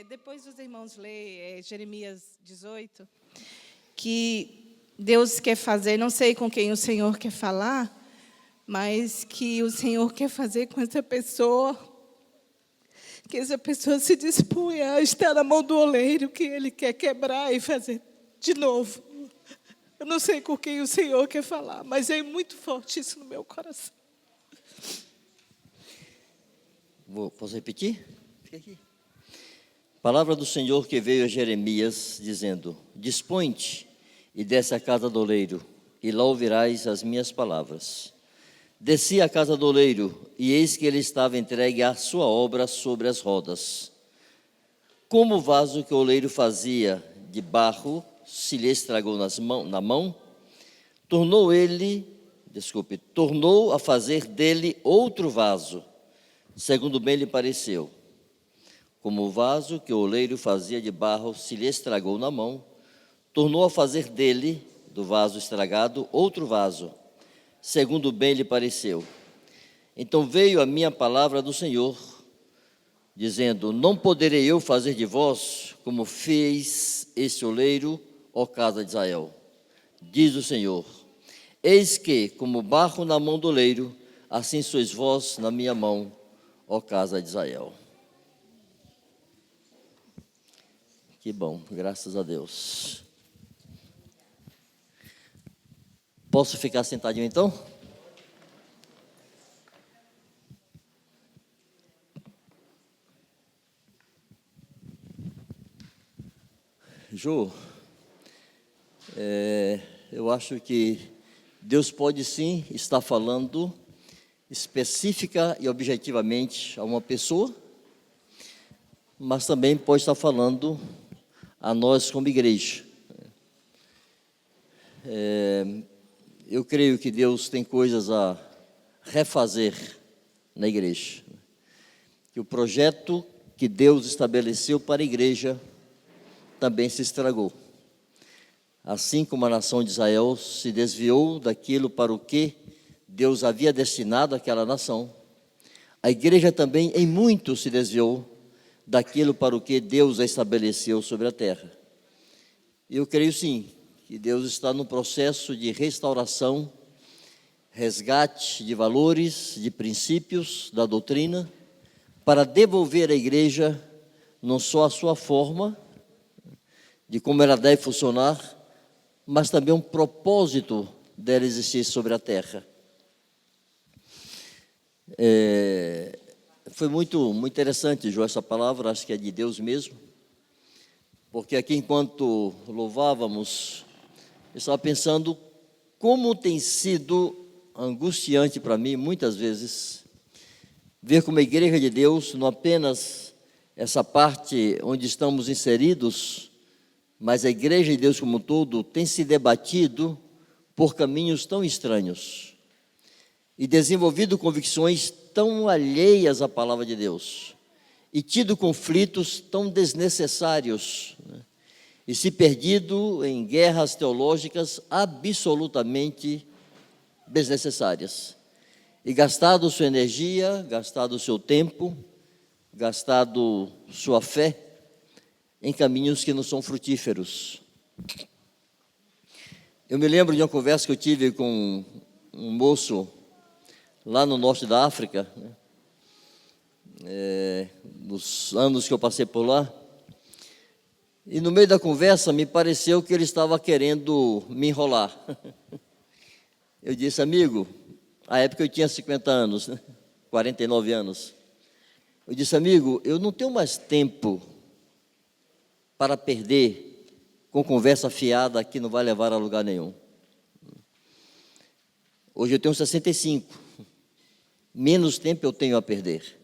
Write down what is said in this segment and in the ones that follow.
Depois os irmãos lerem Jeremias 18, que Deus quer fazer, não sei com quem o Senhor quer falar, mas que o Senhor quer fazer com essa pessoa, que essa pessoa se disponha a estar na mão do oleiro, que Ele quer quebrar e fazer de novo. Eu não sei com quem o Senhor quer falar, mas é muito forte isso no meu coração. Posso repetir? Fica aqui. Palavra do Senhor que veio a Jeremias, dizendo: Dispõe-te e desce à casa do oleiro, e lá ouvirás as minhas palavras. Desci à casa do oleiro, e eis que ele estava entregue à sua obra sobre as rodas. Como o vaso que o oleiro fazia de barro se lhe estragou na mão, tornou a fazer dele outro vaso, segundo bem lhe pareceu. Como o vaso que o oleiro fazia de barro se lhe estragou na mão, tornou a fazer dele, do vaso estragado, outro vaso, segundo bem lhe pareceu. Então veio a minha palavra do Senhor, dizendo: Não poderei eu fazer de vós como fez esse oleiro, ó casa de Israel? Diz o Senhor: Eis que, como barro na mão do oleiro, assim sois vós na minha mão, ó casa de Israel. Que bom, graças a Deus. Posso ficar sentadinho então? Ju, eu acho que Deus pode sim estar falando específica e objetivamente a uma pessoa, mas também pode estar falando a nós como igreja. Eu creio que Deus tem coisas a refazer na igreja. Que o projeto que Deus estabeleceu para a igreja também se estragou. Assim como a nação de Israel se desviou daquilo para o que Deus havia destinado àquela nação, a igreja também em muito se desviou daquilo para o que Deus a estabeleceu sobre a terra. Eu creio sim, que Deus está no processo de restauração, resgate de valores, de princípios, da doutrina, para devolver à igreja não só a sua forma, de como ela deve funcionar, mas também um propósito dela existir sobre a terra. Foi muito interessante, João, essa palavra, acho que é de Deus mesmo, porque aqui enquanto louvávamos, eu estava pensando como tem sido angustiante para mim, muitas vezes, ver como a igreja de Deus, não apenas essa parte onde estamos inseridos, mas a igreja de Deus como um todo, tem se debatido por caminhos tão estranhos e desenvolvido convicções tão alheias à palavra de Deus e tido conflitos tão desnecessários, né? E se perdido em guerras teológicas absolutamente desnecessárias e gastado sua energia, gastado seu tempo, gastado sua fé em caminhos que não são frutíferos. Eu me lembro de uma conversa que eu tive com um moço lá no norte da África, né? Nos anos que eu passei por lá, e no meio da conversa me pareceu que ele estava querendo me enrolar. Eu disse: amigo, à época eu tinha 50 anos, né? 49 anos. Eu disse: amigo, eu não tenho mais tempo para perder com conversa fiada que não vai levar a lugar nenhum. Hoje eu tenho 65, menos tempo eu tenho a perder.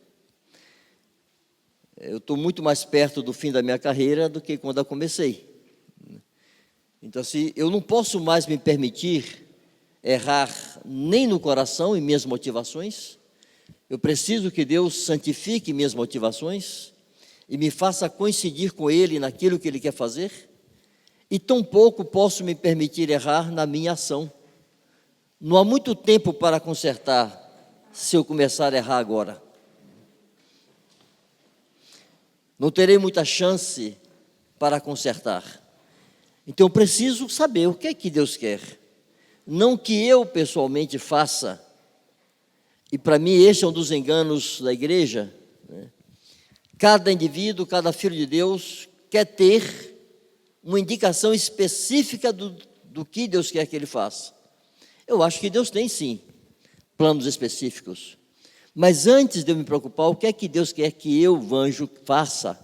Eu estou muito mais perto do fim da minha carreira do que quando eu comecei. Então, assim, eu não posso mais me permitir errar nem no coração em minhas motivações. Eu preciso que Deus santifique minhas motivações e me faça coincidir com Ele naquilo que Ele quer fazer, e tampouco posso me permitir errar na minha ação. Não há muito tempo para consertar se eu começar a errar agora. não terei muita chance para consertar. Então eu preciso saber o que é que Deus quer. Não que eu pessoalmente faça. E para mim esse é um dos enganos da igreja, né? Cada indivíduo, cada filho de Deus quer ter uma indicação específica do que Deus quer que ele faça. Eu acho que Deus tem sim planos específicos. Mas antes de eu me preocupar, o que é que Deus quer que eu, anjo, faça?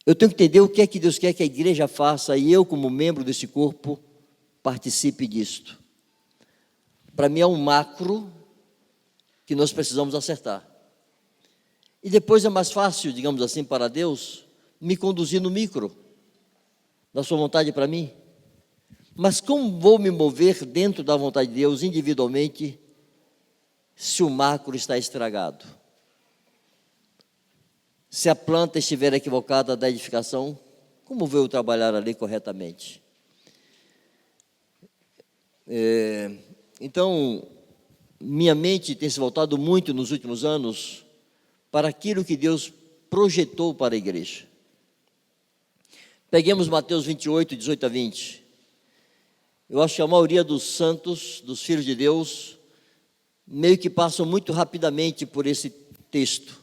Eu tenho que entender o que é que Deus quer que a igreja faça e eu, como membro desse corpo, participe disto. Para mim é um macro que nós precisamos acertar. E depois é mais fácil, digamos assim, para Deus, me conduzir no micro, da sua vontade para mim. Mas como vou me mover dentro da vontade de Deus individualmente, se o macro está estragado? Se a planta estiver equivocada da edificação, como vou eu trabalhar ali corretamente? Então, minha mente tem se voltado muito nos últimos anos para aquilo que Deus projetou para a igreja. Peguemos Mateus 28, 18 a 20. Eu acho que a maioria dos santos, dos filhos de Deus, meio que passam muito rapidamente por esse texto.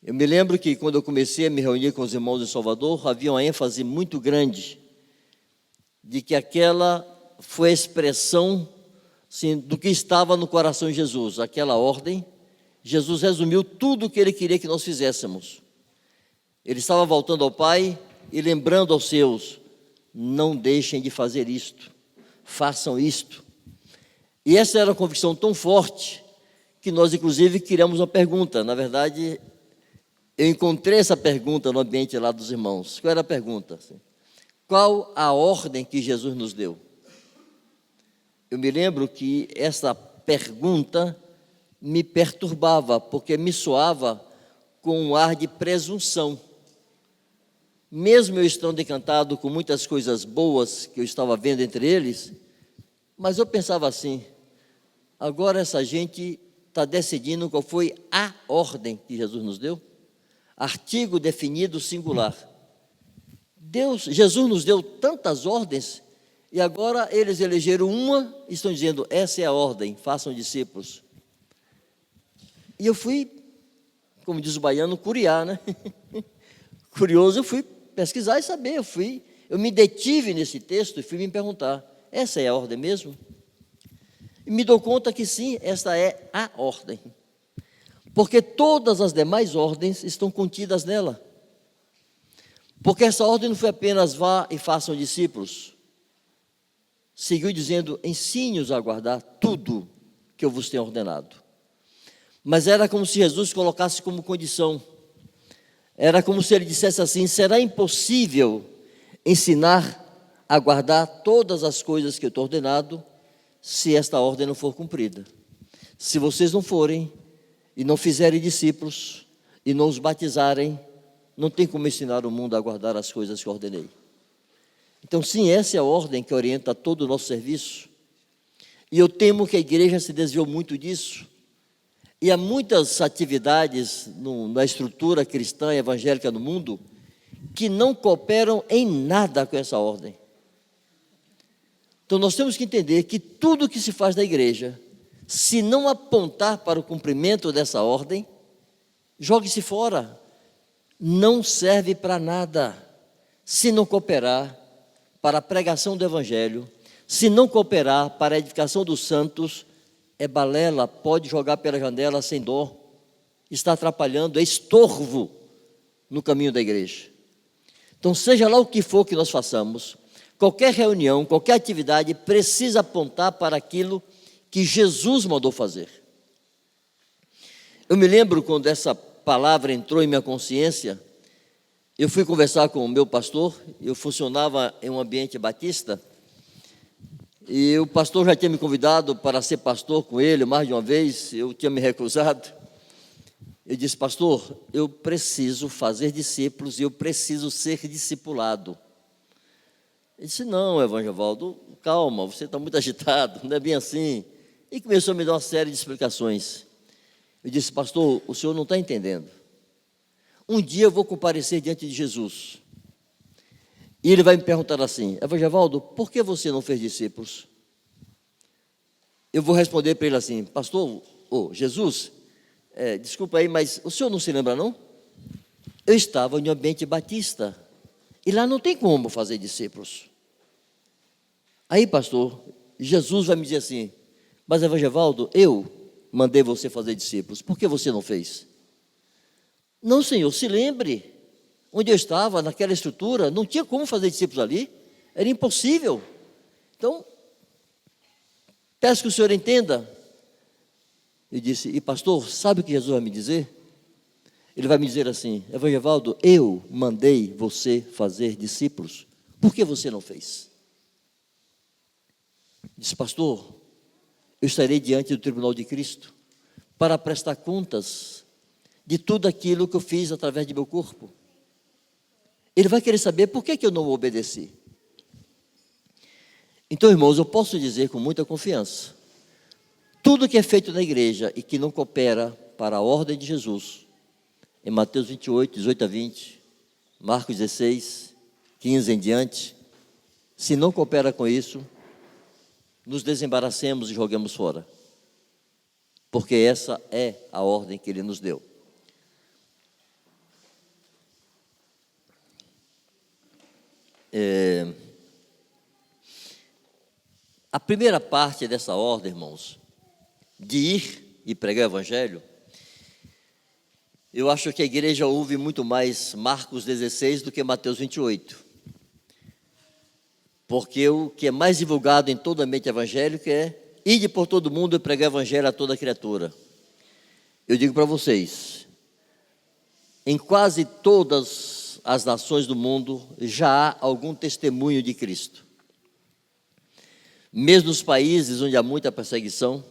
Eu me lembro que quando eu comecei a me reunir com os irmãos em Salvador, havia uma ênfase muito grande de que aquela foi a expressão assim, do que estava no coração de Jesus, aquela ordem. Jesus resumiu tudo o que ele queria que nós fizéssemos. Ele estava voltando ao Pai e lembrando aos seus: não deixem de fazer isto, façam isto. E essa era uma convicção tão forte que nós, inclusive, criamos uma pergunta. Na verdade, eu encontrei essa pergunta no ambiente lá dos irmãos. Qual era a pergunta? Qual a ordem que Jesus nos deu? Eu me lembro que essa pergunta me perturbava, porque me soava com um ar de presunção. Mesmo eu estando encantado com muitas coisas boas que eu estava vendo entre eles, mas eu pensava assim: agora essa gente está decidindo qual foi a ordem que Jesus nos deu? Artigo definido singular. Jesus nos deu tantas ordens, e agora eles elegeram uma e estão dizendo: essa é a ordem, façam discípulos. E eu fui, como diz o baiano, curiar, né? Curioso, eu fui pesquisar e saber, eu me detive nesse texto e fui me perguntar: essa é a ordem mesmo? E me dou conta que sim, esta é a ordem. Porque todas as demais ordens estão contidas nela. Porque essa ordem não foi apenas vá e façam discípulos. Seguiu dizendo: ensine-os a guardar tudo que eu vos tenho ordenado. Mas era como se Jesus colocasse como condição. Era como se ele dissesse assim: será impossível ensinar a guardar todas as coisas que eu estou ordenado se esta ordem não for cumprida. Se vocês não forem e não fizerem discípulos e não os batizarem, não tem como ensinar o mundo a guardar as coisas que eu ordenei. Então, sim, essa é a ordem que orienta todo o nosso serviço. E eu temo que a igreja se desviou muito disso. E há muitas atividades na estrutura cristã e evangélica no mundo que não cooperam em nada com essa ordem. Então, nós temos que entender que tudo que se faz na igreja, se não apontar para o cumprimento dessa ordem, jogue-se fora. Não serve para nada se não cooperar para a pregação do evangelho, se não cooperar para a edificação dos santos. É balela, pode jogar pela janela sem dó, está atrapalhando, é estorvo no caminho da igreja. Então, seja lá o que for que nós façamos, qualquer reunião, qualquer atividade precisa apontar para aquilo que Jesus mandou fazer. Eu me lembro quando essa palavra entrou em minha consciência, eu fui conversar com o meu pastor. Eu funcionava em um ambiente batista, e o pastor já tinha me convidado para ser pastor com ele mais de uma vez. Eu tinha me recusado. Eu disse: pastor, eu preciso fazer discípulos e eu preciso ser discipulado. Ele disse: não, Evangelvaldo, calma, você está muito agitado, não é bem assim. E começou a me dar uma série de explicações. Eu disse: pastor, o senhor não está entendendo. Um dia eu vou comparecer diante de Jesus. E ele vai me perguntar assim: Evangelvaldo, por que você não fez discípulos? Eu vou responder para ele assim: pastor, Jesus, desculpa aí, mas o senhor não se lembra não? Eu estava em um ambiente batista, e lá não tem como fazer discípulos. Aí, pastor, Jesus vai me dizer assim: mas Evangelvaldo, eu mandei você fazer discípulos, por que você não fez? Não, Senhor, se lembre, onde eu estava, naquela estrutura, não tinha como fazer discípulos ali, era impossível. Então, peço que o senhor entenda. Eu disse: e pastor, sabe o que Jesus vai me dizer? Ele vai me dizer assim: Evangelvaldo, eu mandei você fazer discípulos, por que você não fez? Disse: pastor, eu estarei diante do tribunal de Cristo para prestar contas de tudo aquilo que eu fiz através de meu corpo. Ele vai querer saber por que eu não obedeci. Então, irmãos, eu posso dizer com muita confiança: tudo que é feito na igreja e que não coopera para a ordem de Jesus, em Mateus 28, 18 a 20, Marcos 16, 15 em diante, se não coopera com isso, nos desembaracemos e joguemos fora, porque essa é a ordem que ele nos deu. A primeira parte dessa ordem, irmãos, de ir e pregar o evangelho, eu acho que a igreja ouve muito mais Marcos 16 do que Mateus 28. Porque o que é mais divulgado em todo o ambiente evangélico é: ide por todo mundo e pregar o evangelho a toda criatura. Eu digo para vocês, em quase todas as nações do mundo já há algum testemunho de Cristo. Mesmo nos países onde há muita perseguição,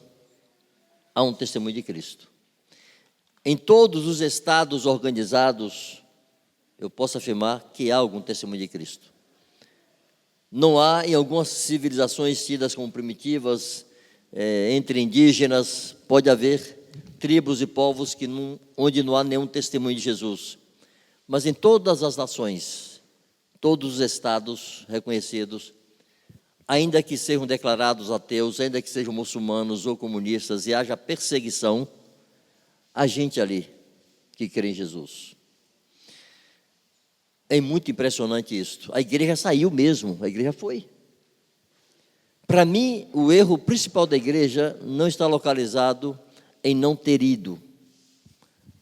há um testemunho de Cristo. Em todos os estados organizados, eu posso afirmar que há algum testemunho de Cristo. Não há em algumas civilizações tidas como primitivas, entre indígenas, pode haver tribos e povos onde não há nenhum testemunho de Jesus. Mas em todas as nações, todos os estados reconhecidos, ainda que sejam declarados ateus, ainda que sejam muçulmanos ou comunistas e haja perseguição, há gente ali que crê em Jesus. É muito impressionante isso. A igreja saiu mesmo, a igreja foi. Para mim, o erro principal da igreja não está localizado em não ter ido.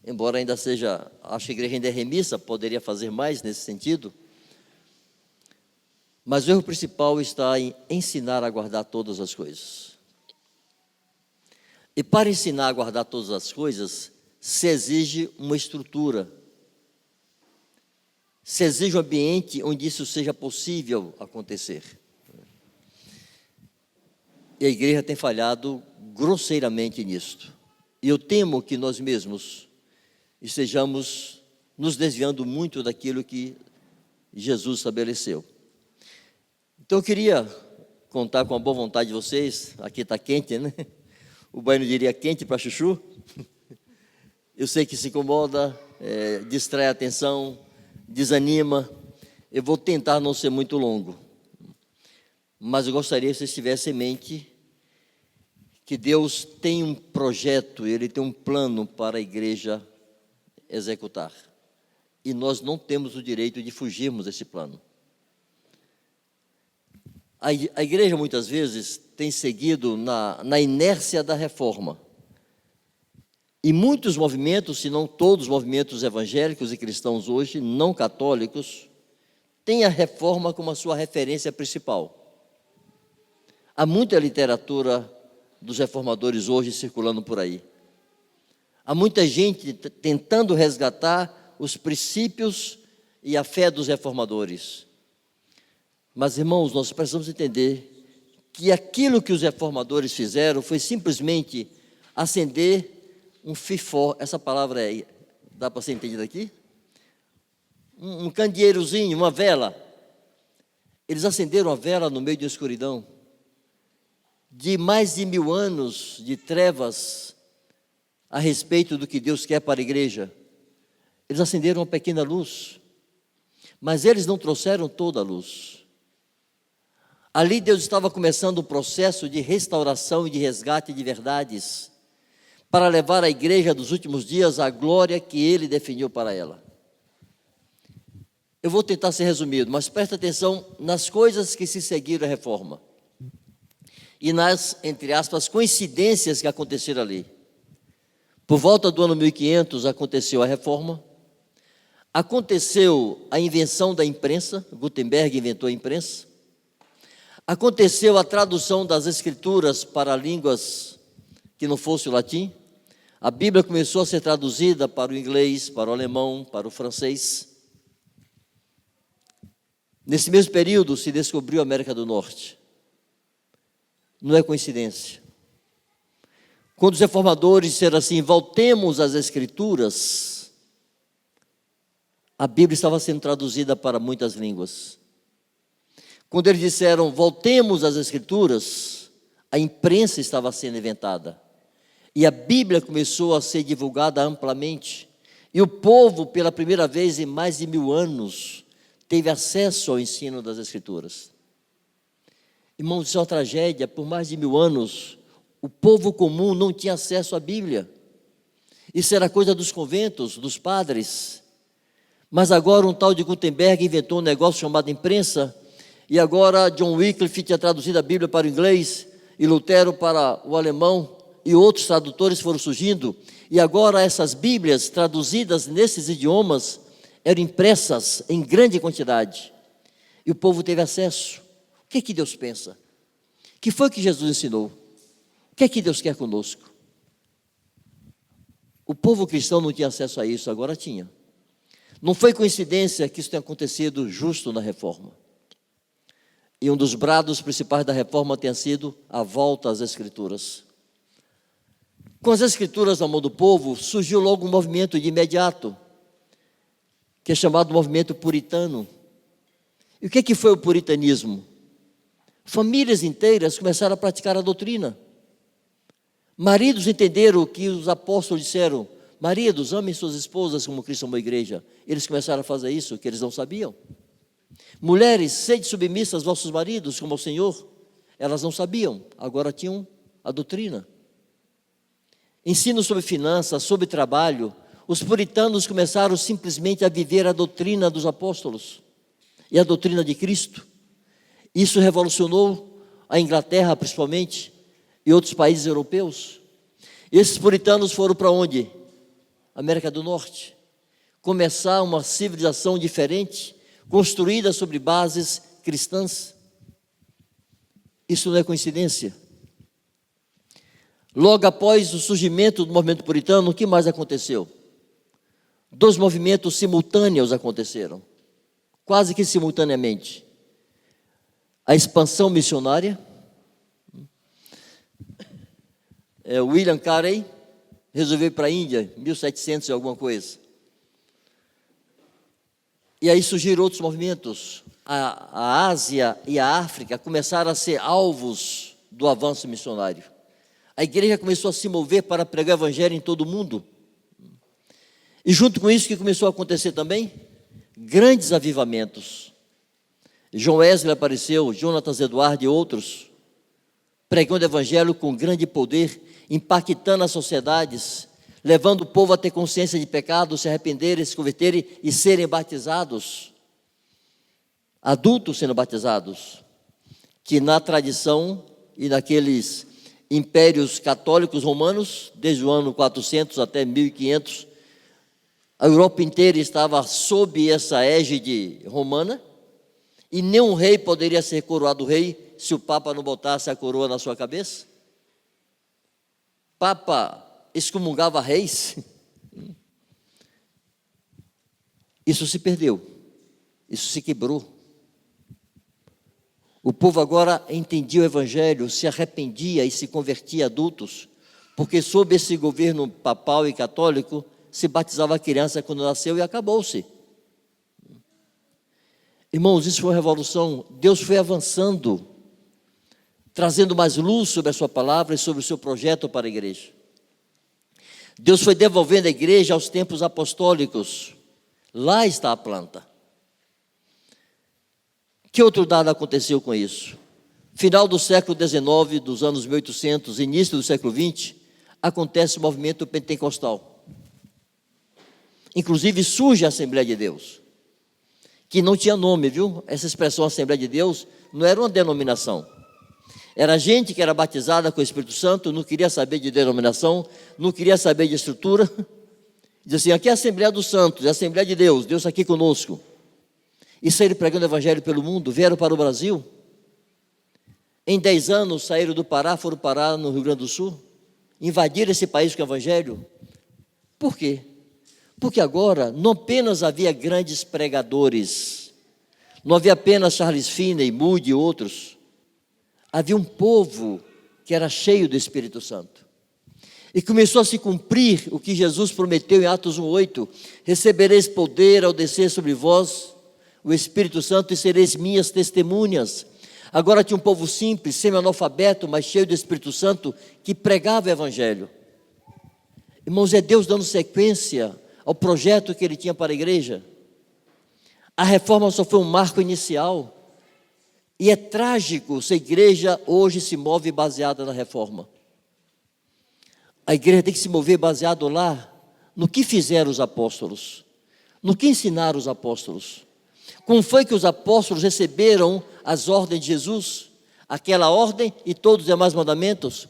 Embora ainda seja, acho que a igreja ainda é remissa, poderia fazer mais nesse sentido. Mas o erro principal está em ensinar a guardar todas as coisas. E para ensinar a guardar todas as coisas, se exige uma estrutura. Se exige um ambiente onde isso seja possível acontecer. E a igreja tem falhado grosseiramente nisto. E eu temo que nós mesmos estejamos nos desviando muito daquilo que Jesus estabeleceu. Então eu queria contar com a boa vontade de vocês. Aqui está quente, né? O banho diria quente para chuchu. Eu sei que se incomoda, distrai a atenção, desanima. Eu vou tentar não ser muito longo, mas eu gostaria que vocês tivessem em mente que Deus tem um projeto, Ele tem um plano para a igreja executar, e nós não temos o direito de fugirmos desse plano. A igreja muitas vezes tem seguido na inércia da reforma, e muitos movimentos, se não todos os movimentos evangélicos e cristãos hoje, não católicos, têm a reforma como a sua referência principal. Há muita literatura dos reformadores hoje circulando por aí. Há muita gente tentando resgatar os princípios e a fé dos reformadores. Mas, irmãos, nós precisamos entender que aquilo que os reformadores fizeram foi simplesmente acender um fifó, essa palavra dá para ser entendida aqui? Um candeeirozinho, uma vela. Eles acenderam a vela no meio da escuridão de mais de 1000 anos de trevas a respeito do que Deus quer para a igreja. Eles acenderam uma pequena luz, mas eles não trouxeram toda a luz. Ali Deus estava começando um processo de restauração e de resgate de verdades, para levar a igreja dos últimos dias à glória que Ele definiu para ela. Eu vou tentar ser resumido, mas presta atenção nas coisas que se seguiram à reforma. E nas, entre aspas, coincidências que aconteceram ali. Por volta do ano 1500 aconteceu a reforma, aconteceu a invenção da imprensa, Gutenberg inventou a imprensa, aconteceu a tradução das escrituras para línguas que não fosse o latim, a Bíblia começou a ser traduzida para o inglês, para o alemão, para o francês. Nesse mesmo período se descobriu a América do Norte. Não é coincidência. Quando os reformadores disseram assim, voltemos às Escrituras, a Bíblia estava sendo traduzida para muitas línguas. Quando eles disseram, voltemos às Escrituras, a imprensa estava sendo inventada. E a Bíblia começou a ser divulgada amplamente. E o povo, pela primeira vez em mais de 1000 anos, teve acesso ao ensino das Escrituras. Irmãos, isso é uma tragédia. Por mais de 1000 anos, o povo comum não tinha acesso à Bíblia. Isso era coisa dos conventos, dos padres. Mas agora um tal de Gutenberg inventou um negócio chamado imprensa, e agora John Wycliffe tinha traduzido a Bíblia para o inglês, e Lutero para o alemão, e outros tradutores foram surgindo, e agora essas Bíblias traduzidas nesses idiomas eram impressas em grande quantidade, e o povo teve acesso. O que é que Deus pensa? O que foi que Jesus ensinou? O que é que Deus quer conosco? O povo cristão não tinha acesso a isso, agora tinha. Não foi coincidência que isso tenha acontecido justo na reforma. E um dos brados principais da reforma tenha sido a volta às Escrituras. Com as Escrituras na mão do povo, surgiu logo um movimento de imediato, que é chamado movimento puritano. E o que foi o puritanismo? Famílias inteiras começaram a praticar a doutrina. Maridos entenderam o que os apóstolos disseram: maridos, amem suas esposas como Cristo amou a igreja. Eles começaram a fazer isso, que eles não sabiam. Mulheres, sede submissas aos vossos maridos como ao Senhor. Elas não sabiam, agora tinham a doutrina. Ensino sobre finanças, sobre trabalho. Os puritanos começaram simplesmente a viver a doutrina dos apóstolos e a doutrina de Cristo. Isso revolucionou a Inglaterra, principalmente, e outros países europeus. Esses puritanos foram para onde? América do Norte. Começar uma civilização diferente, construída sobre bases cristãs. Isso não é coincidência. Logo após o surgimento do movimento puritano, o que mais aconteceu? 2 movimentos simultâneos aconteceram, quase que simultaneamente. A expansão missionária. William Carey resolveu ir para a Índia, 1700 e alguma coisa. E aí surgiram outros movimentos. A Ásia e a África começaram a ser alvos do avanço missionário. A igreja começou a se mover para pregar o evangelho em todo o mundo. E junto com isso, o que começou a acontecer também? Grandes avivamentos. John Wesley apareceu, Jonathan Edwards e outros, pregando o evangelho com grande poder, impactando as sociedades, levando o povo a ter consciência de pecado, se arrependerem, se converterem e serem batizados. Adultos sendo batizados, que na tradição e naqueles impérios católicos romanos, desde o ano 400 até 1500, a Europa inteira estava sob essa égide romana, e nenhum rei poderia ser coroado rei se o Papa não botasse a coroa na sua cabeça. Papa excomungava reis. Isso se perdeu, isso se quebrou. O povo agora entendia o evangelho, se arrependia e se convertia adultos, porque sob esse governo papal e católico, se batizava a criança quando nasceu e acabou-se. Irmãos, isso foi uma revolução. Deus foi avançando, trazendo mais luz sobre a sua palavra e sobre o seu projeto para a igreja. Deus foi devolvendo a igreja aos tempos apostólicos, Lá está a planta. Que outro dado aconteceu com isso? Final do século XIX, dos anos 1800, início do século XX, acontece o movimento pentecostal. Inclusive surge a Assembleia de Deus, que não tinha nome, viu? Essa expressão Assembleia de Deus não era uma denominação. Era gente que era batizada com o Espírito Santo, não queria saber de denominação, não queria saber de estrutura. Diz assim, aqui é a Assembleia dos Santos, é a Assembleia de Deus, Deus aqui conosco. E saíram pregando o Evangelho pelo mundo, vieram para o Brasil. Em 10 anos saíram do Pará, foram parar no Rio Grande do Sul, invadiram esse país com o Evangelho. Por quê? Porque agora não apenas havia grandes pregadores, não havia apenas Charles Finney, Moody e outros, havia um povo que era cheio do Espírito Santo. E começou a se cumprir o que Jesus prometeu em Atos 1:8, recebereis poder ao descer sobre vós o Espírito Santo e sereis minhas testemunhas. Agora tinha um povo simples, semi-analfabeto, mas cheio do Espírito Santo, que pregava o Evangelho. Irmãos, é Deus dando sequência ao projeto que Ele tinha para a igreja. A reforma só foi um marco inicial. E é trágico se a igreja hoje se move baseada na reforma. A igreja tem que se mover baseado lá no que fizeram os apóstolos, no que ensinaram os apóstolos. Como foi que os apóstolos receberam as ordens de Jesus, aquela ordem e todos os demais mandamentos?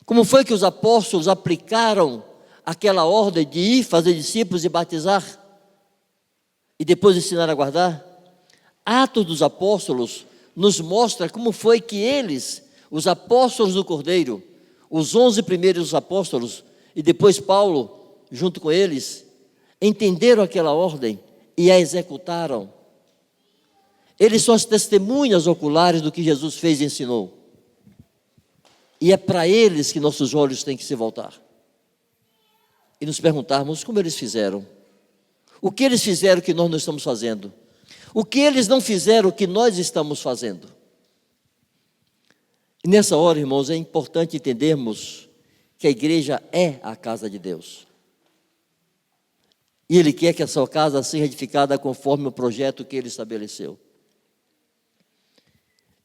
Como foi que os apóstolos aplicaram aquela ordem de ir fazer discípulos e batizar? E depois ensinar a guardar? Atos dos Apóstolos nos mostra como foi que eles, os apóstolos do Cordeiro, os 11 primeiros apóstolos, e depois Paulo, junto com eles, entenderam aquela ordem e a executaram. Eles são as testemunhas oculares do que Jesus fez e ensinou. E é para eles que nossos olhos têm que se voltar. E nos perguntarmos como eles fizeram. O que eles fizeram que nós não estamos fazendo? O que eles não fizeram que nós estamos fazendo? E nessa hora, irmãos, é importante entendermos que a igreja é a casa de Deus. E Ele quer que a sua casa seja edificada conforme o projeto que Ele estabeleceu.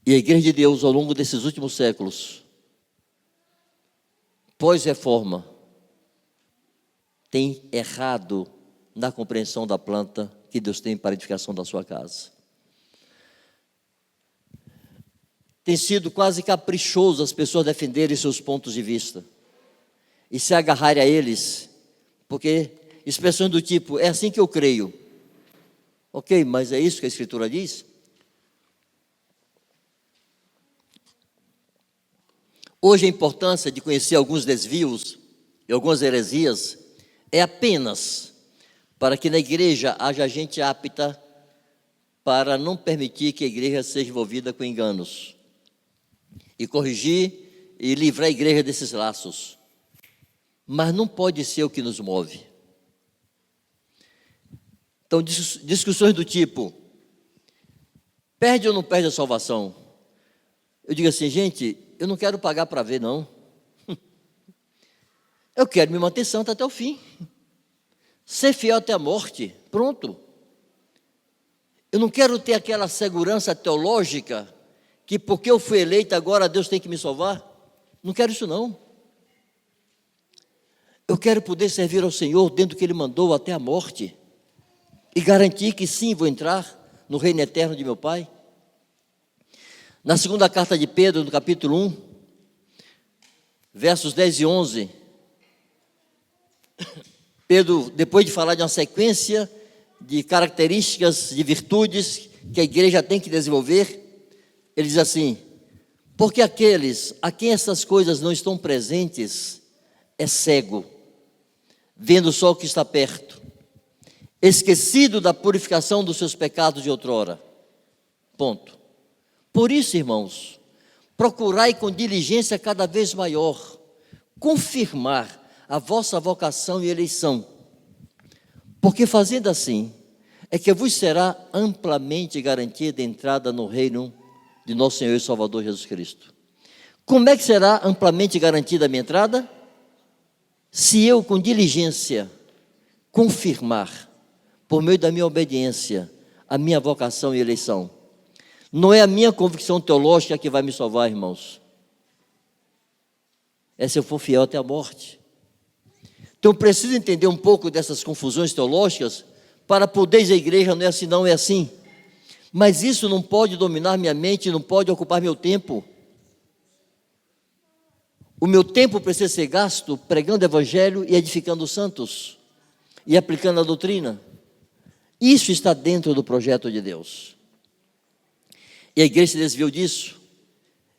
E a igreja de Deus, ao longo desses últimos séculos, pós-reforma, tem errado na compreensão da planta que Deus tem para a edificação da sua casa. Tem sido quase caprichoso as pessoas defenderem seus pontos de vista e se agarrarem a eles, porque expressões do tipo, é assim que eu creio. Ok, mas é isso que a Escritura diz? Hoje a importância de conhecer alguns desvios e algumas heresias é apenas para que na igreja haja gente apta para não permitir que a igreja seja envolvida com enganos e corrigir e livrar a igreja desses laços. Mas não pode ser o que nos move. Então, discussões do tipo, perde ou não perde a salvação? Eu digo assim, gente, eu não quero pagar para ver, não. Eu quero me manter santo até o fim. Ser fiel até a morte, pronto. Eu não quero ter aquela segurança teológica que porque eu fui eleito agora Deus tem que me salvar. Não quero isso não. Eu quero poder servir ao Senhor dentro do que Ele mandou até a morte e garantir que sim, vou entrar no reino eterno de meu Pai. Na segunda carta de Pedro, no capítulo 1, versos 10 e 11, Pedro, depois de falar de uma sequência de características, de virtudes que a igreja tem que desenvolver, ele diz assim, porque aqueles a quem essas coisas não estão presentes é cego, vendo só o que está perto, esquecido da purificação dos seus pecados de outrora. Ponto. Por isso, irmãos, procurai com diligência cada vez maior confirmar a vossa vocação e eleição, porque fazendo assim, é que vos será amplamente garantida a entrada no reino de nosso Senhor e Salvador Jesus Cristo. Como é que será amplamente garantida a minha entrada? Se eu com diligência confirmar, por meio da minha obediência, a minha vocação e eleição. Não é a minha convicção teológica que vai me salvar, irmãos. É se eu for fiel até a morte. Então, eu preciso entender um pouco dessas confusões teológicas para poder dizer, a igreja não é assim, não é assim. Mas isso não pode dominar minha mente, não pode ocupar meu tempo. O meu tempo precisa ser gasto pregando o evangelho e edificando os santos e aplicando a doutrina. Isso está dentro do projeto de Deus. E a igreja se desviou disso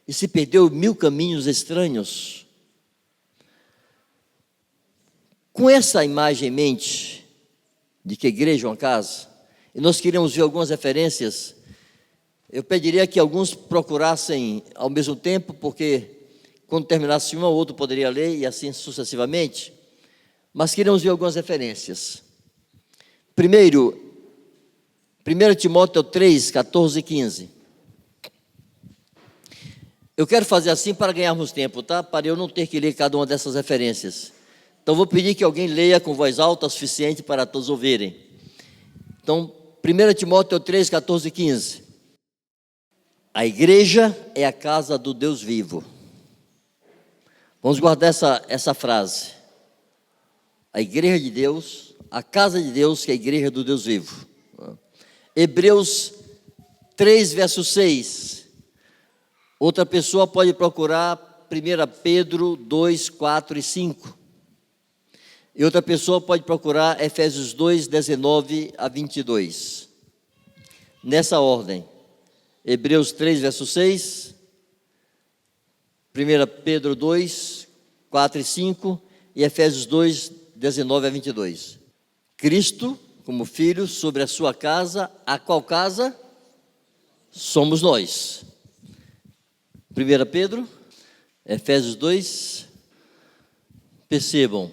e se perdeu 1000 caminhos estranhos. Com essa imagem em mente de que a igreja é uma casa, e nós queríamos ver algumas referências, eu pediria que alguns procurassem ao mesmo tempo, porque quando terminasse uma, o outro poderia ler, e assim sucessivamente. Mas queremos ver algumas referências. Primeiro, 1 Timóteo 3, 14 e 15. Eu quero fazer assim para ganharmos tempo, tá? Para eu não ter que ler cada uma dessas referências. Então, vou pedir que alguém leia com voz alta o suficiente para todos ouvirem. Então, 1 Timóteo 3, 14 e 15. A igreja é a casa do Deus vivo. Vamos guardar essa frase. A igreja de Deus, a casa de Deus, que é a igreja do Deus vivo. Hebreus 3, verso 6. Outra pessoa pode procurar 1 Pedro 2, 4 e 5. E outra pessoa pode procurar Efésios 2, 19 a 22. Nessa ordem. Hebreus 3, verso 6. 1 Pedro 2, 4 e 5 e Efésios 2, 19 a 22. Cristo, como filho, sobre a sua casa, a qual casa? Somos nós. 1 Pedro, Efésios 2, percebam,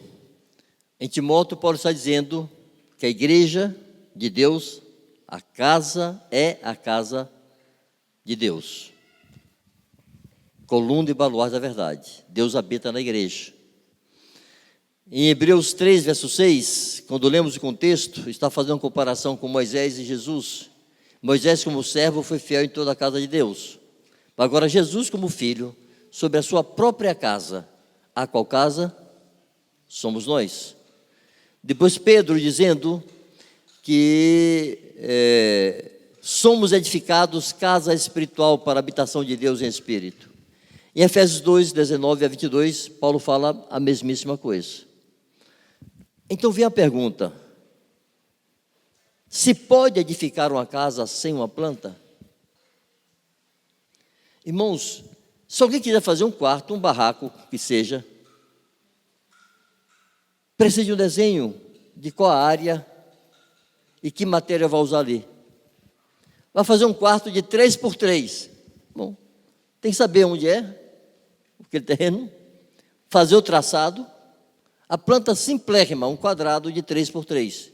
em Timóteo, Paulo está dizendo que a igreja de Deus, a casa é a casa de Deus. Coluna e baluarte da verdade. Deus habita na igreja. Em Hebreus 3, verso 6, quando lemos o contexto, está fazendo uma comparação com Moisés e Jesus. Moisés, como servo, foi fiel em toda a casa de Deus. Agora, Jesus, como filho, sobre a sua própria casa. A qual casa? Somos nós. Depois, Pedro dizendo que somos edificados casa espiritual para a habitação de Deus em espírito. Em Efésios 2, 19 a 22, Paulo fala a mesmíssima coisa. Então vem a pergunta: se pode edificar uma casa sem uma planta? Irmãos, se alguém quiser fazer um quarto, um barraco, que seja, precisa de um desenho de qual a área e que matéria vai usar ali. Vai fazer um quarto de 3 por 3. Bom, tem que saber onde é aquele terreno, fazer o traçado, a planta simplérrima, um quadrado de 3 por 3,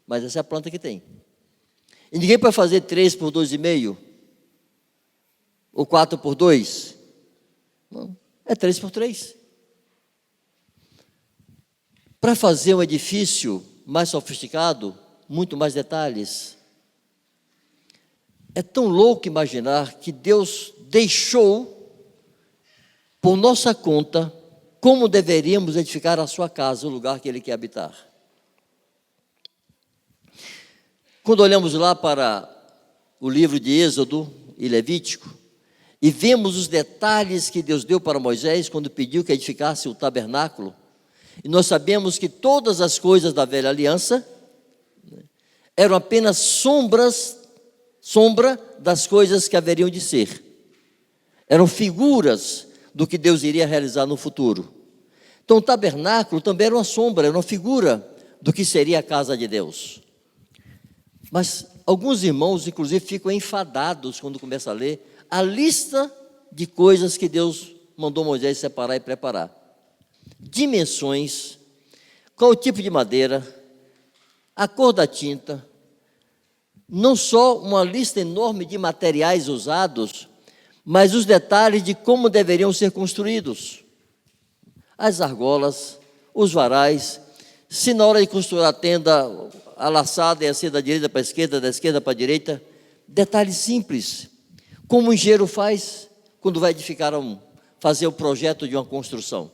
mas essa é a planta que tem. E ninguém pode fazer 3 por 2,5, ou 4 por 2, não, é 3 por 3. Para fazer um edifício mais sofisticado, muito mais detalhes. É tão louco imaginar que Deus deixou por nossa conta como deveríamos edificar a sua casa, o lugar que Ele quer habitar. Quando olhamos lá para o livro de Êxodo e Levítico, e vemos os detalhes que Deus deu para Moisés, quando pediu que edificasse o tabernáculo, e nós sabemos que todas as coisas da velha aliança eram apenas sombra das coisas que haveriam de ser. Eram figuras do que Deus iria realizar no futuro. Então o tabernáculo também era uma sombra, era uma figura do que seria a casa de Deus. Mas alguns irmãos, inclusive, ficam enfadados quando começam a ler a lista de coisas que Deus mandou Moisés separar e preparar. Dimensões, qual o tipo de madeira, a cor da tinta, não só uma lista enorme de materiais usados, mas os detalhes de como deveriam ser construídos. As argolas, os varais, Se na hora de costurar a tenda, a laçada é assim da direita para a esquerda, da esquerda para a direita, detalhe simples, como o engenheiro faz quando vai edificar fazer o projeto de uma construção.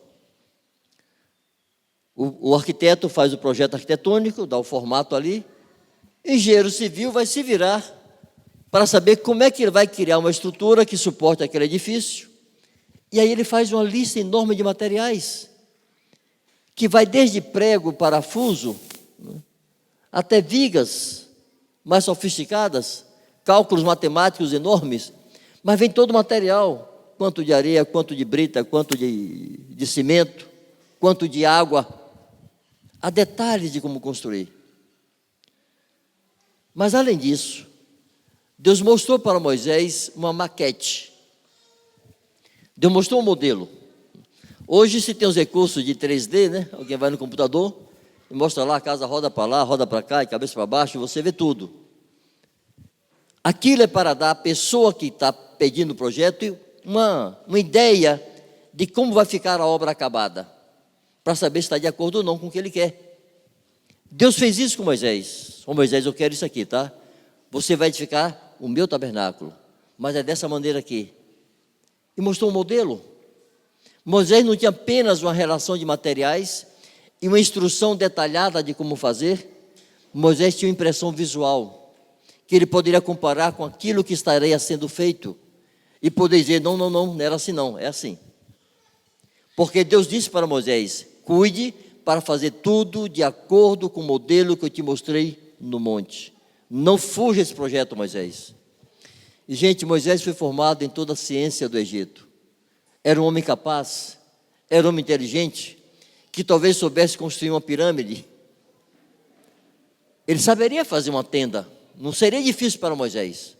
O arquiteto faz o projeto arquitetônico, dá o formato ali, o engenheiro civil vai se virar para saber como é que ele vai criar uma estrutura que suporte aquele edifício, e aí ele faz uma lista enorme de materiais, que vai desde prego, parafuso, até vigas mais sofisticadas, cálculos matemáticos enormes, mas vem todo o material, quanto de areia, quanto de brita, quanto de cimento, quanto de água, há detalhes de como construir. Mas além disso, Deus mostrou para Moisés uma maquete, Deus mostrou um modelo. Hoje se tem os recursos de 3D, né? Alguém vai no computador e mostra lá, a casa roda para lá, roda para cá, e cabeça para baixo, você vê tudo. Aquilo é para dar à pessoa que está pedindo o projeto uma ideia de como vai ficar a obra acabada, para saber se está de acordo ou não com o que ele quer. Deus fez isso com Moisés. Ô Moisés, eu quero isso aqui, tá? Você vai edificar o meu tabernáculo, mas é dessa maneira aqui. E mostrou um modelo. Moisés não tinha apenas uma relação de materiais e uma instrução detalhada de como fazer. Moisés tinha uma impressão visual, que ele poderia comparar com aquilo que estaria sendo feito, e poder dizer, não era assim não, é assim. Porque Deus disse para Moisés, cuide para fazer tudo de acordo com o modelo que eu te mostrei no monte. Não fuja esse projeto, Moisés. E gente, Moisés foi formado em toda a ciência do Egito. Era um homem capaz, era um homem inteligente, que talvez soubesse construir uma pirâmide. Ele saberia fazer uma tenda, não seria difícil para Moisés.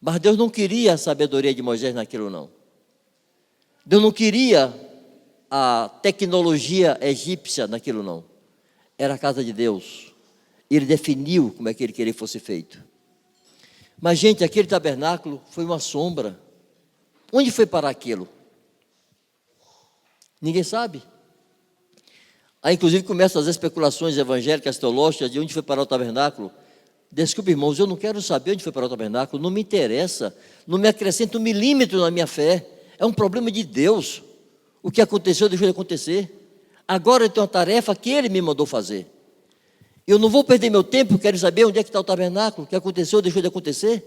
Mas Deus não queria a sabedoria de Moisés naquilo não. Deus não queria a tecnologia egípcia naquilo não. Era a casa de Deus. Ele definiu como é que ele queria que fosse feito. Mas gente, aquele tabernáculo foi uma sombra. Onde foi parar aquilo? Ninguém sabe. Aí inclusive começam as especulações evangélicas, teológicas, de onde foi parar o tabernáculo. Desculpe, irmãos, eu não quero saber onde foi parar o tabernáculo, não me interessa, não me acrescenta um milímetro na minha fé, é um problema de Deus. O que aconteceu, deixou de acontecer. Agora eu tenho uma tarefa que Ele me mandou fazer. Eu não vou perder meu tempo, quero saber onde é que está o tabernáculo, o que aconteceu, deixou de acontecer.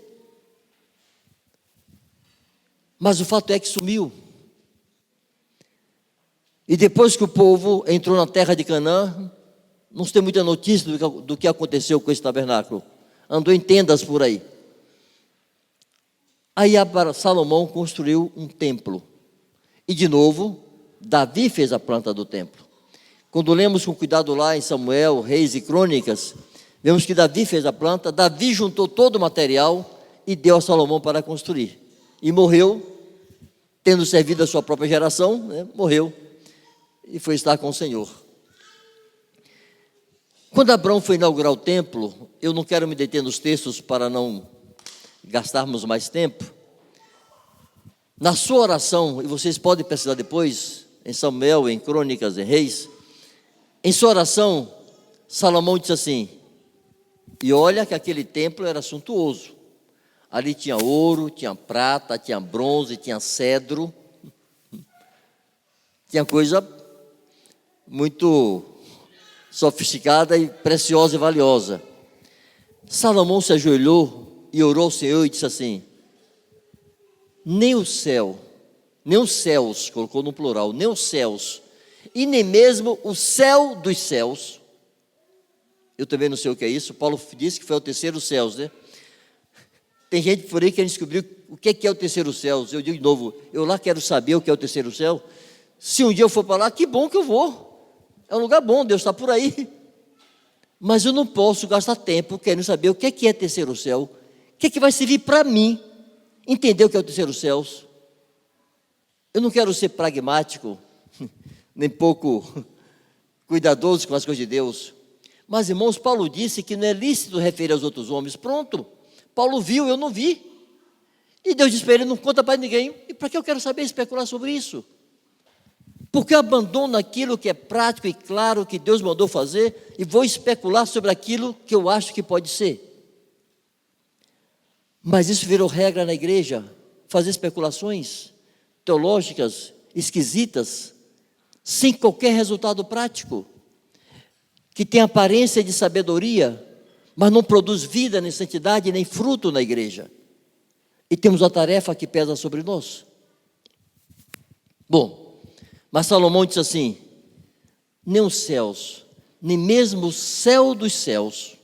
Mas o fato é que sumiu. E depois que o povo entrou na terra de Canaã, não se tem muita notícia do que aconteceu com esse tabernáculo. Andou em tendas por aí. Aí Salomão construiu um templo. E de novo, Davi fez a planta do templo. Quando lemos com cuidado lá em Samuel, Reis e Crônicas, vemos que Davi fez a planta, Davi juntou todo o material e deu a Salomão para construir. E morreu, tendo servido a sua própria geração, né, morreu e foi estar com o Senhor. Quando Abraão foi inaugurar o templo, eu não quero me deter nos textos para não gastarmos mais tempo. Na sua oração, e vocês podem pesquisar depois, em Samuel, em Crônicas, em Reis, em sua oração, Salomão disse assim, e olha que aquele templo era suntuoso. Ali tinha ouro, tinha prata, tinha bronze, tinha cedro, tinha coisa muito sofisticada e preciosa e valiosa. Salomão se ajoelhou e orou ao Senhor e disse assim, nem o céu, nem os céus, colocou no plural, nem os céus, e nem mesmo o céu dos céus, eu também não sei o que é isso, Paulo disse que foi o terceiro céus, né? Tem gente por aí que quer descobrir o que é o terceiro céu. Eu digo de novo, eu lá quero saber o que é o terceiro céu. Se um dia eu for para lá, que bom que eu vou. É um lugar bom, Deus está por aí. Mas eu não posso gastar tempo querendo saber o que é terceiro céu. O que vai servir para mim entender o que é o terceiro céu. Eu não quero ser pragmático, nem pouco cuidadoso com as coisas de Deus. Mas, irmãos, Paulo disse que não é lícito referir aos outros homens. Pronto. Paulo viu, eu não vi. E Deus disse para ele, não conta para ninguém. E para que eu quero saber especular sobre isso? Porque eu abandono aquilo que é prático e claro que Deus mandou fazer e vou especular sobre aquilo que eu acho que pode ser. Mas isso virou regra na igreja, fazer especulações teológicas esquisitas, sem qualquer resultado prático, que tem aparência de sabedoria, mas não produz vida, nem santidade, nem fruto na igreja. E temos a tarefa que pesa sobre nós. Bom, mas Salomão disse assim: nem os céus, nem mesmo o céu dos céus,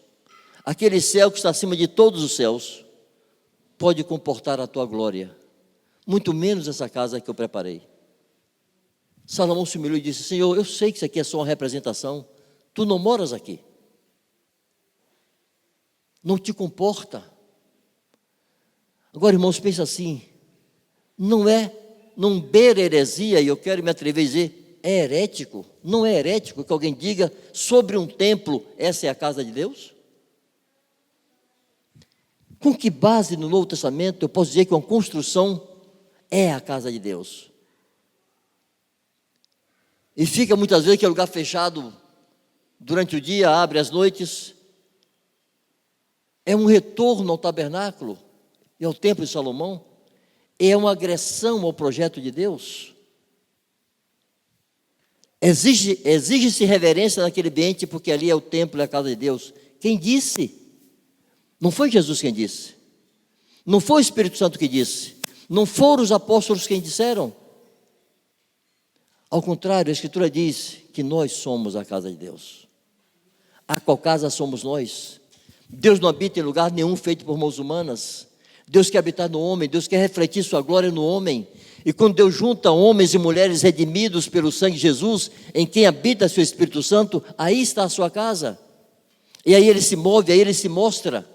aquele céu que está acima de todos os céus, pode comportar a tua glória, muito menos essa casa que eu preparei. Salomão se humilhou e disse: Senhor, eu sei que isso aqui é só uma representação, tu não moras aqui, não te comporta. Agora, irmãos, pensa assim, não beira heresia, e eu quero me atrever a dizer, é herético, não é herético que alguém diga sobre um templo, essa é a casa de Deus? Com que base no Novo Testamento eu posso dizer que uma construção é a casa de Deus? E fica muitas vezes que é lugar fechado durante o dia, abre às noites. É um retorno ao tabernáculo e ao templo de Salomão. É uma agressão ao projeto de Deus. Exige-se reverência naquele ambiente, porque ali é o templo e a casa de Deus. Quem disse? Não foi Jesus quem disse. Não foi o Espírito Santo que disse. Não foram os apóstolos quem disseram. Ao contrário, a Escritura diz que nós somos a casa de Deus. A qual casa somos nós? Deus não habita em lugar nenhum feito por mãos humanas. Deus quer habitar no homem, Deus quer refletir sua glória no homem. E quando Deus junta homens e mulheres redimidos pelo sangue de Jesus, em quem habita seu Espírito Santo, aí está a sua casa. E aí ele se move, aí ele se mostra.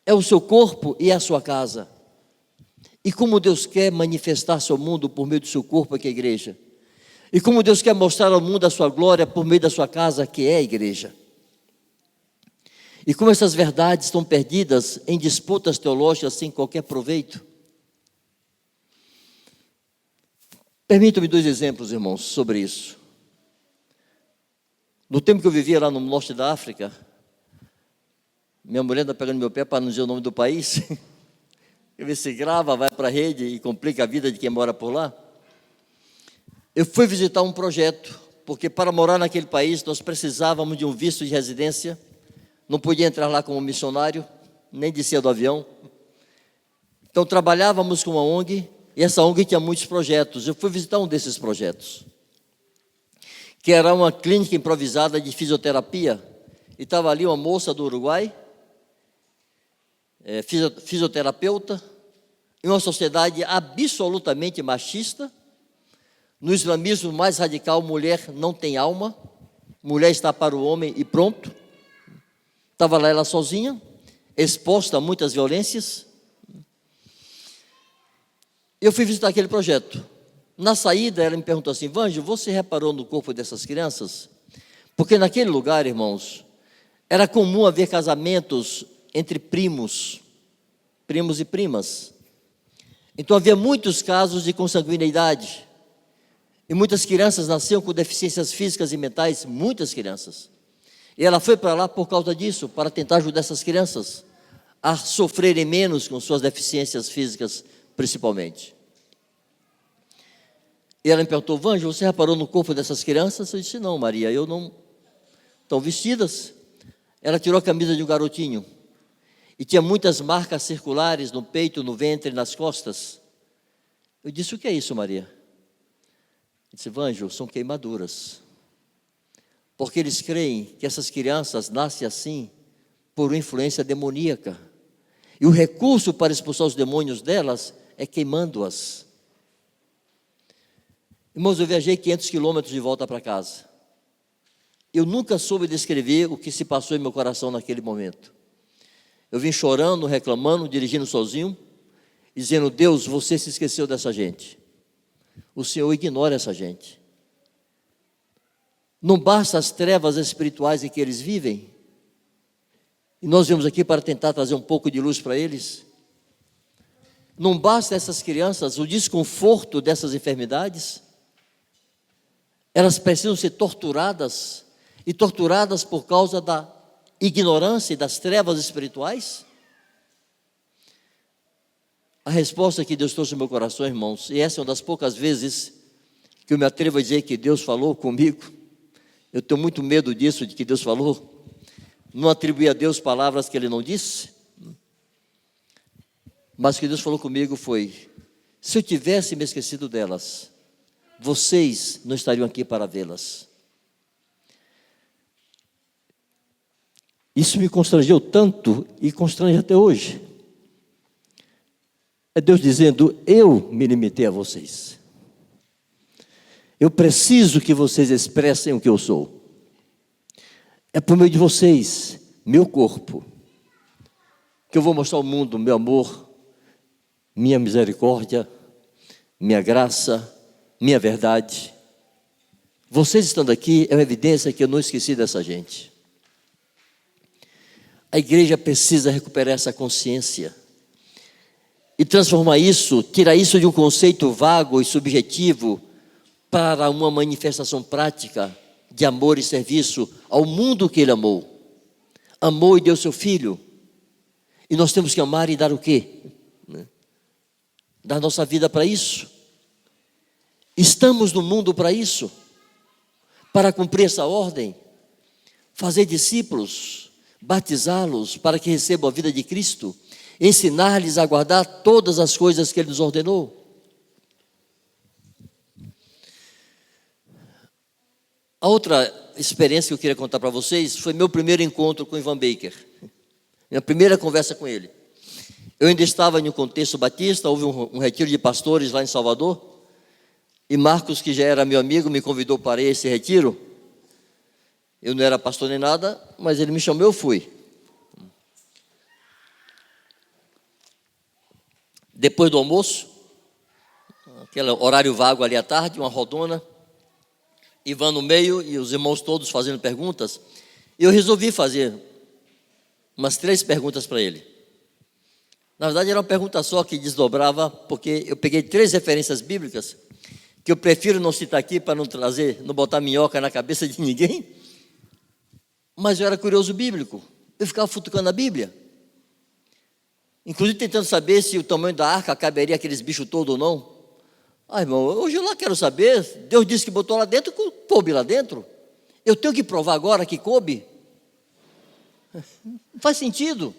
É o seu corpo e é a sua casa. E como Deus quer manifestar-se ao mundo por meio do seu corpo, que é a igreja. E como Deus quer mostrar ao mundo a sua glória por meio da sua casa, que é a igreja. E como essas verdades estão perdidas em disputas teológicas sem qualquer proveito. Permitam-me 2 exemplos, irmãos, sobre isso. No tempo que eu vivia lá no norte da África, minha mulher está pegando meu pé para não dizer o nome do país. Eu ver se grava, vai para a rede e complica a vida de quem mora por lá. Eu fui visitar um projeto, porque para morar naquele país nós precisávamos de um visto de residência. Não podia entrar lá como missionário, nem descia do avião. Então trabalhávamos com uma ONG, e essa ONG tinha muitos projetos. Eu fui visitar um desses projetos, que era uma clínica improvisada de fisioterapia, e estava ali uma moça do Uruguai, fisioterapeuta, em uma sociedade absolutamente machista. No islamismo mais radical, mulher não tem alma, mulher está para o homem e pronto. Estava lá ela sozinha, exposta a muitas violências. Eu fui visitar aquele projeto. Na saída, ela me perguntou assim: Vanjo, você reparou no corpo dessas crianças? Porque naquele lugar, irmãos, era comum haver casamentos entre primos e primas. Então havia muitos casos de consanguinidade. E muitas crianças nasciam com deficiências físicas e mentais, muitas crianças. E ela foi para lá por causa disso, para tentar ajudar essas crianças a sofrerem menos com suas deficiências físicas, principalmente. E ela me perguntou: Vanjo, você reparou no corpo dessas crianças? Eu disse: não, Maria, eu não. Estão vestidas. Ela tirou a camisa de um garotinho e tinha muitas marcas circulares no peito, no ventre, nas costas. Eu disse: o que é isso, Maria? Disse: Vanjo, são queimaduras. Porque eles creem que essas crianças nascem assim por uma influência demoníaca. E o recurso para expulsar os demônios delas é queimando-as. Irmãos, eu viajei 500 quilômetros de volta para casa. Eu nunca soube descrever o que se passou em meu coração naquele momento. Eu vim chorando, reclamando, dirigindo sozinho, dizendo: Deus, você se esqueceu dessa gente. O Senhor ignora essa gente. Não basta as trevas espirituais em que eles vivem, e nós viemos aqui para tentar trazer um pouco de luz para eles. Não basta essas crianças, o desconforto dessas enfermidades. elas precisam ser torturadas, e torturadas por causa da ignorância e das trevas espirituais? A resposta que Deus trouxe no meu coração, irmãos, e essa é uma das poucas vezes que eu me atrevo a dizer que Deus falou comigo. Eu tenho muito medo disso, de que Deus falou. Não atribuir a Deus palavras que Ele não disse. Mas o que Deus falou comigo foi: se eu tivesse me esquecido delas, vocês não estariam aqui para vê-las. Isso me constrangeu tanto e constrange até hoje. É Deus dizendo: eu me limitei a vocês. Eu preciso que vocês expressem o que eu sou. É por meio de vocês, meu corpo, que eu vou mostrar ao mundo meu amor, minha misericórdia, minha graça, minha verdade. Vocês estando aqui é uma evidência que eu não esqueci dessa gente. A igreja precisa recuperar essa consciência e transformar isso, tirar isso de um conceito vago e subjetivo para uma manifestação prática de amor e serviço ao mundo que Ele amou. Amou e deu seu Filho. E nós temos que amar e dar o quê? Dar nossa vida para isso. Estamos no mundo para isso, para cumprir essa ordem, fazer discípulos, batizá-los para que recebam a vida de Cristo, ensinar-lhes a guardar todas as coisas que Ele nos ordenou. A outra experiência que eu queria contar para vocês foi meu primeiro encontro com Ivan Baker, minha primeira conversa com ele. Eu ainda estava em um contexto batista, houve um retiro de pastores lá em Salvador, e Marcos, que já era meu amigo, me convidou para esse retiro. Eu não era pastor nem nada, mas ele me chamou, eu fui. Depois do almoço, aquele horário vago ali à tarde, uma rodona, Ivan no meio e os irmãos todos fazendo perguntas, eu resolvi fazer umas 3 perguntas para ele. Na verdade era uma pergunta só que desdobrava, porque eu peguei 3 referências bíblicas, que eu prefiro não citar aqui para não botar minhoca na cabeça de ninguém, mas eu era curioso bíblico, eu ficava futucando a Bíblia, inclusive tentando saber se o tamanho da arca caberia aqueles bichos todos ou não. Irmão, hoje eu lá quero saber, Deus disse que botou lá dentro, coube lá dentro, eu tenho que provar agora que coube? Não faz sentido.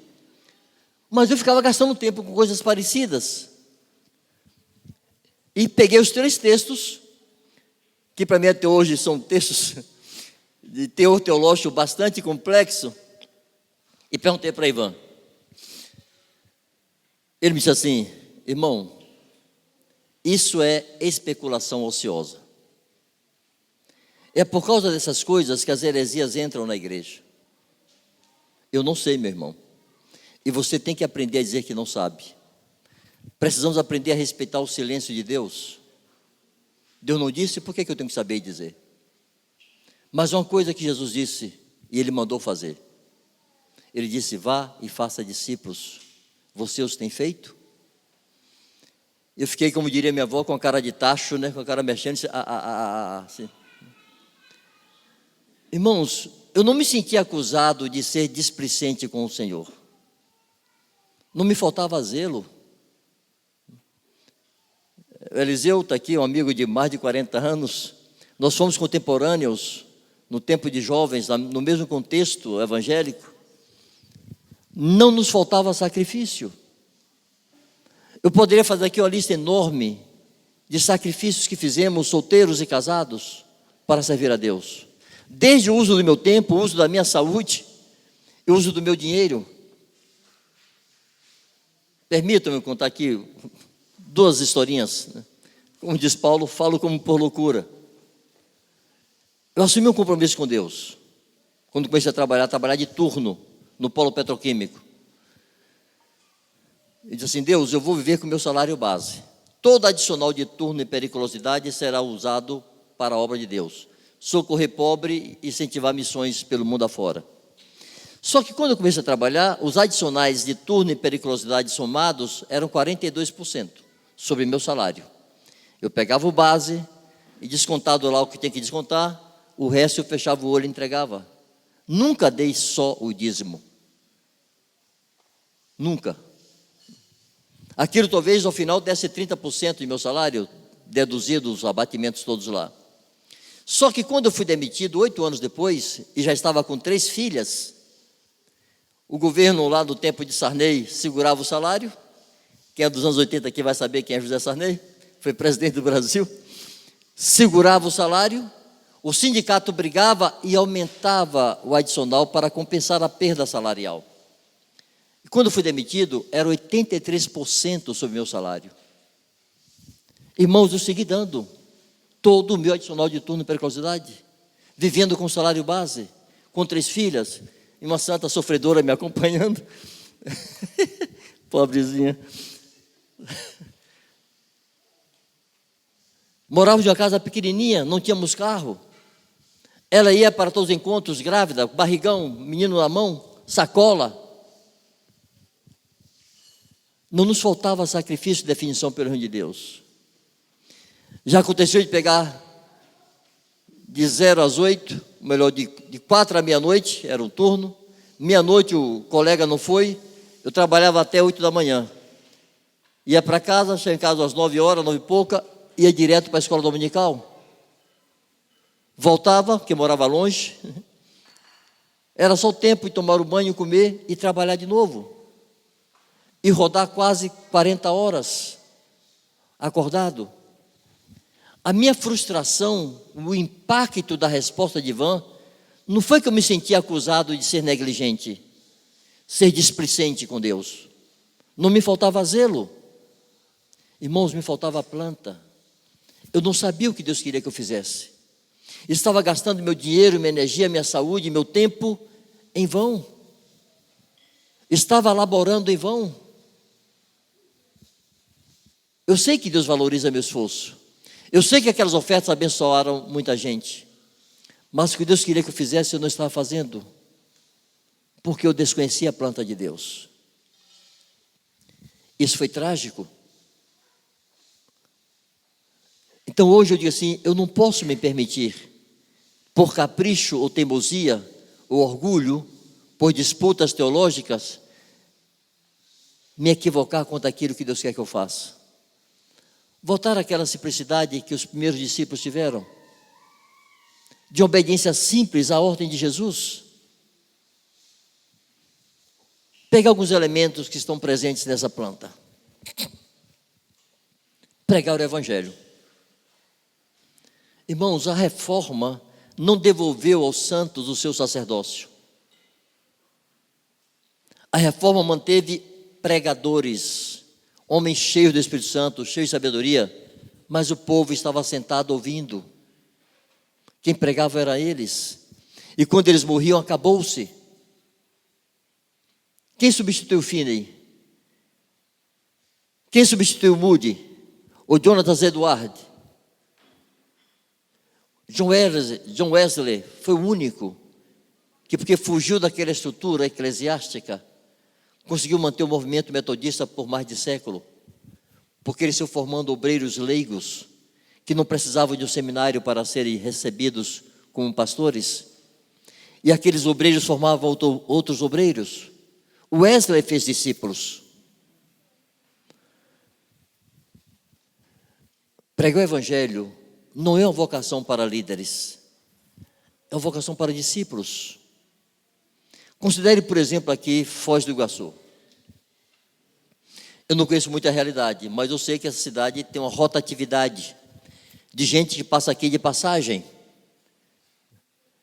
Mas eu ficava gastando tempo com coisas parecidas. E peguei os 3 textos, que para mim até hoje são textos de teor teológico bastante complexo, e perguntei para Ivan. Ele me disse assim: irmão, isso é especulação ociosa. É por causa dessas coisas que as heresias entram na igreja. Eu não sei, meu irmão. E você tem que aprender a dizer que não sabe. Precisamos aprender a respeitar o silêncio de Deus. Deus não disse, por que eu tenho que saber dizer? Mas uma coisa que Jesus disse, e Ele mandou fazer. Ele disse: vá e faça discípulos. Você os tem feito? Eu fiquei, como diria minha avó, com a cara de tacho, né? Com a cara mexendo. Assim. Irmãos, eu não me senti acusado de ser displicente com o Senhor. Não me faltava zelo. O Eliseu está aqui, um amigo de mais de 40 anos. Nós fomos contemporâneos no tempo de jovens, no mesmo contexto evangélico. Não nos faltava sacrifício. Eu poderia fazer aqui uma lista enorme de sacrifícios que fizemos, solteiros e casados, para servir a Deus. Desde o uso do meu tempo, o uso da minha saúde, o uso do meu dinheiro. Permitam-me contar aqui 2 historinhas. Como diz Paulo, falo como por loucura. Eu assumi um compromisso com Deus. Quando comecei a trabalhar de turno no polo petroquímico. Eu disse assim: Deus, eu vou viver com o meu salário base. Todo adicional de turno e periculosidade será usado para a obra de Deus. Socorrer pobre e incentivar missões pelo mundo afora. Só que quando eu comecei a trabalhar, os adicionais de turno e periculosidade somados eram 42% sobre meu salário. Eu pegava o base, e descontado lá o que tem que descontar, o resto eu fechava o olho e entregava. Nunca dei só o dízimo. Nunca. Aquilo talvez ao final desse 30% do meu salário, deduzido os abatimentos todos lá. Só que quando eu fui demitido, 8 anos depois, e já estava com 3 filhas, o governo lá do tempo de Sarney segurava o salário. Quem é dos anos 80 aqui vai saber quem é José Sarney, foi presidente do Brasil. Segurava o salário, o sindicato brigava e aumentava o adicional para compensar a perda salarial. E quando fui demitido, era 83% sobre o meu salário. Irmãos, eu segui dando todo o meu adicional de turno e periculosidade, vivendo com salário base, com 3 filhas, e uma santa sofredora me acompanhando. Pobrezinha. Morávamos em uma casa pequenininha, não tínhamos carro. Ela ia para todos os encontros, grávida, barrigão, menino na mão, sacola. Não nos faltava sacrifício e definição pelo reino de Deus. Já aconteceu de pegar de 0 às 8, melhor, de 4 à meia-noite, era um turno. Meia-noite o colega não foi, eu trabalhava até 8 da manhã. Ia para casa, chegava em casa às 9 horas, 9 e pouca, ia direto para a escola dominical. Voltava, porque morava longe. Era só o tempo de tomar o banho, comer e trabalhar de novo. E rodar quase 40 horas, acordado. A minha frustração, o impacto da resposta de Ivan, não foi que eu me senti acusado de ser negligente, ser displicente com Deus. Não me faltava zelo. Irmãos, me faltava planta. Eu não sabia o que Deus queria que eu fizesse. Estava gastando meu dinheiro, minha energia, minha saúde, meu tempo em vão. Estava laborando em vão. Eu sei que Deus valoriza meu esforço. Eu sei que aquelas ofertas abençoaram muita gente. Mas o que Deus queria que eu fizesse, eu não estava fazendo. Porque eu desconhecia a planta de Deus. Isso foi trágico. Então hoje eu digo assim, eu não posso me permitir, por capricho ou teimosia, ou orgulho, por disputas teológicas, me equivocar quanto aquilo que Deus quer que eu faça. Voltar àquela simplicidade que os primeiros discípulos tiveram, de obediência simples à ordem de Jesus. Pegar alguns elementos que estão presentes nessa planta. Pregar o Evangelho. Irmãos, a reforma não devolveu aos santos o seu sacerdócio. A reforma manteve pregadores, homens cheios do Espírito Santo, cheios de sabedoria, mas o povo estava sentado ouvindo. Quem pregava era eles. E quando eles morriam, acabou-se. Quem substituiu Finney? Quem substituiu Moody? O Jonathan Edward? John Wesley foi o único que, porque fugiu daquela estrutura eclesiástica, conseguiu manter o movimento metodista por mais de século, porque eles se formando obreiros leigos, que não precisavam de um seminário para serem recebidos como pastores, e aqueles obreiros formavam outros obreiros. Wesley fez discípulos. Pregar o Evangelho não é uma vocação para líderes, é uma vocação para discípulos. Considere, por exemplo, aqui Foz do Iguaçu. Eu não conheço muito a realidade, mas eu sei que essa cidade tem uma rotatividade de gente que passa aqui de passagem.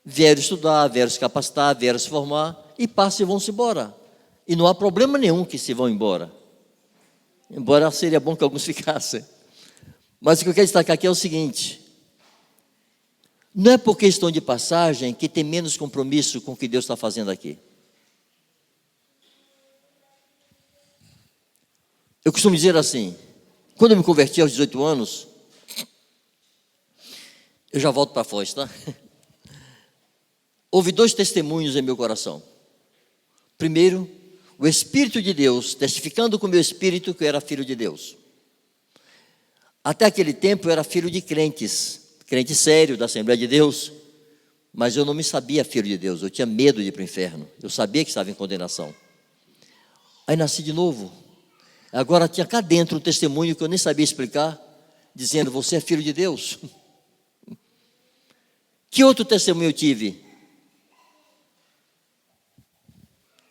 Vieram estudar, vieram se capacitar, vieram se formar e passam e vão-se embora. E não há problema nenhum que se vão embora. Embora seria bom que alguns ficassem. Mas o que eu quero destacar aqui é o seguinte: não é porque estão de passagem que tem menos compromisso com o que Deus está fazendo aqui. Eu costumo dizer assim, quando eu me converti aos 18 anos, eu já volto para Foz, tá? Houve 2 testemunhos em meu coração. Primeiro, o Espírito de Deus testificando com o meu espírito que eu era filho de Deus. Até aquele tempo eu era filho de crentes, crente sério da Assembleia de Deus, mas eu não me sabia filho de Deus, eu tinha medo de ir para o inferno, eu sabia que estava em condenação. Aí nasci de novo, agora tinha cá dentro um testemunho que eu nem sabia explicar, dizendo, você é filho de Deus. Que outro testemunho eu tive?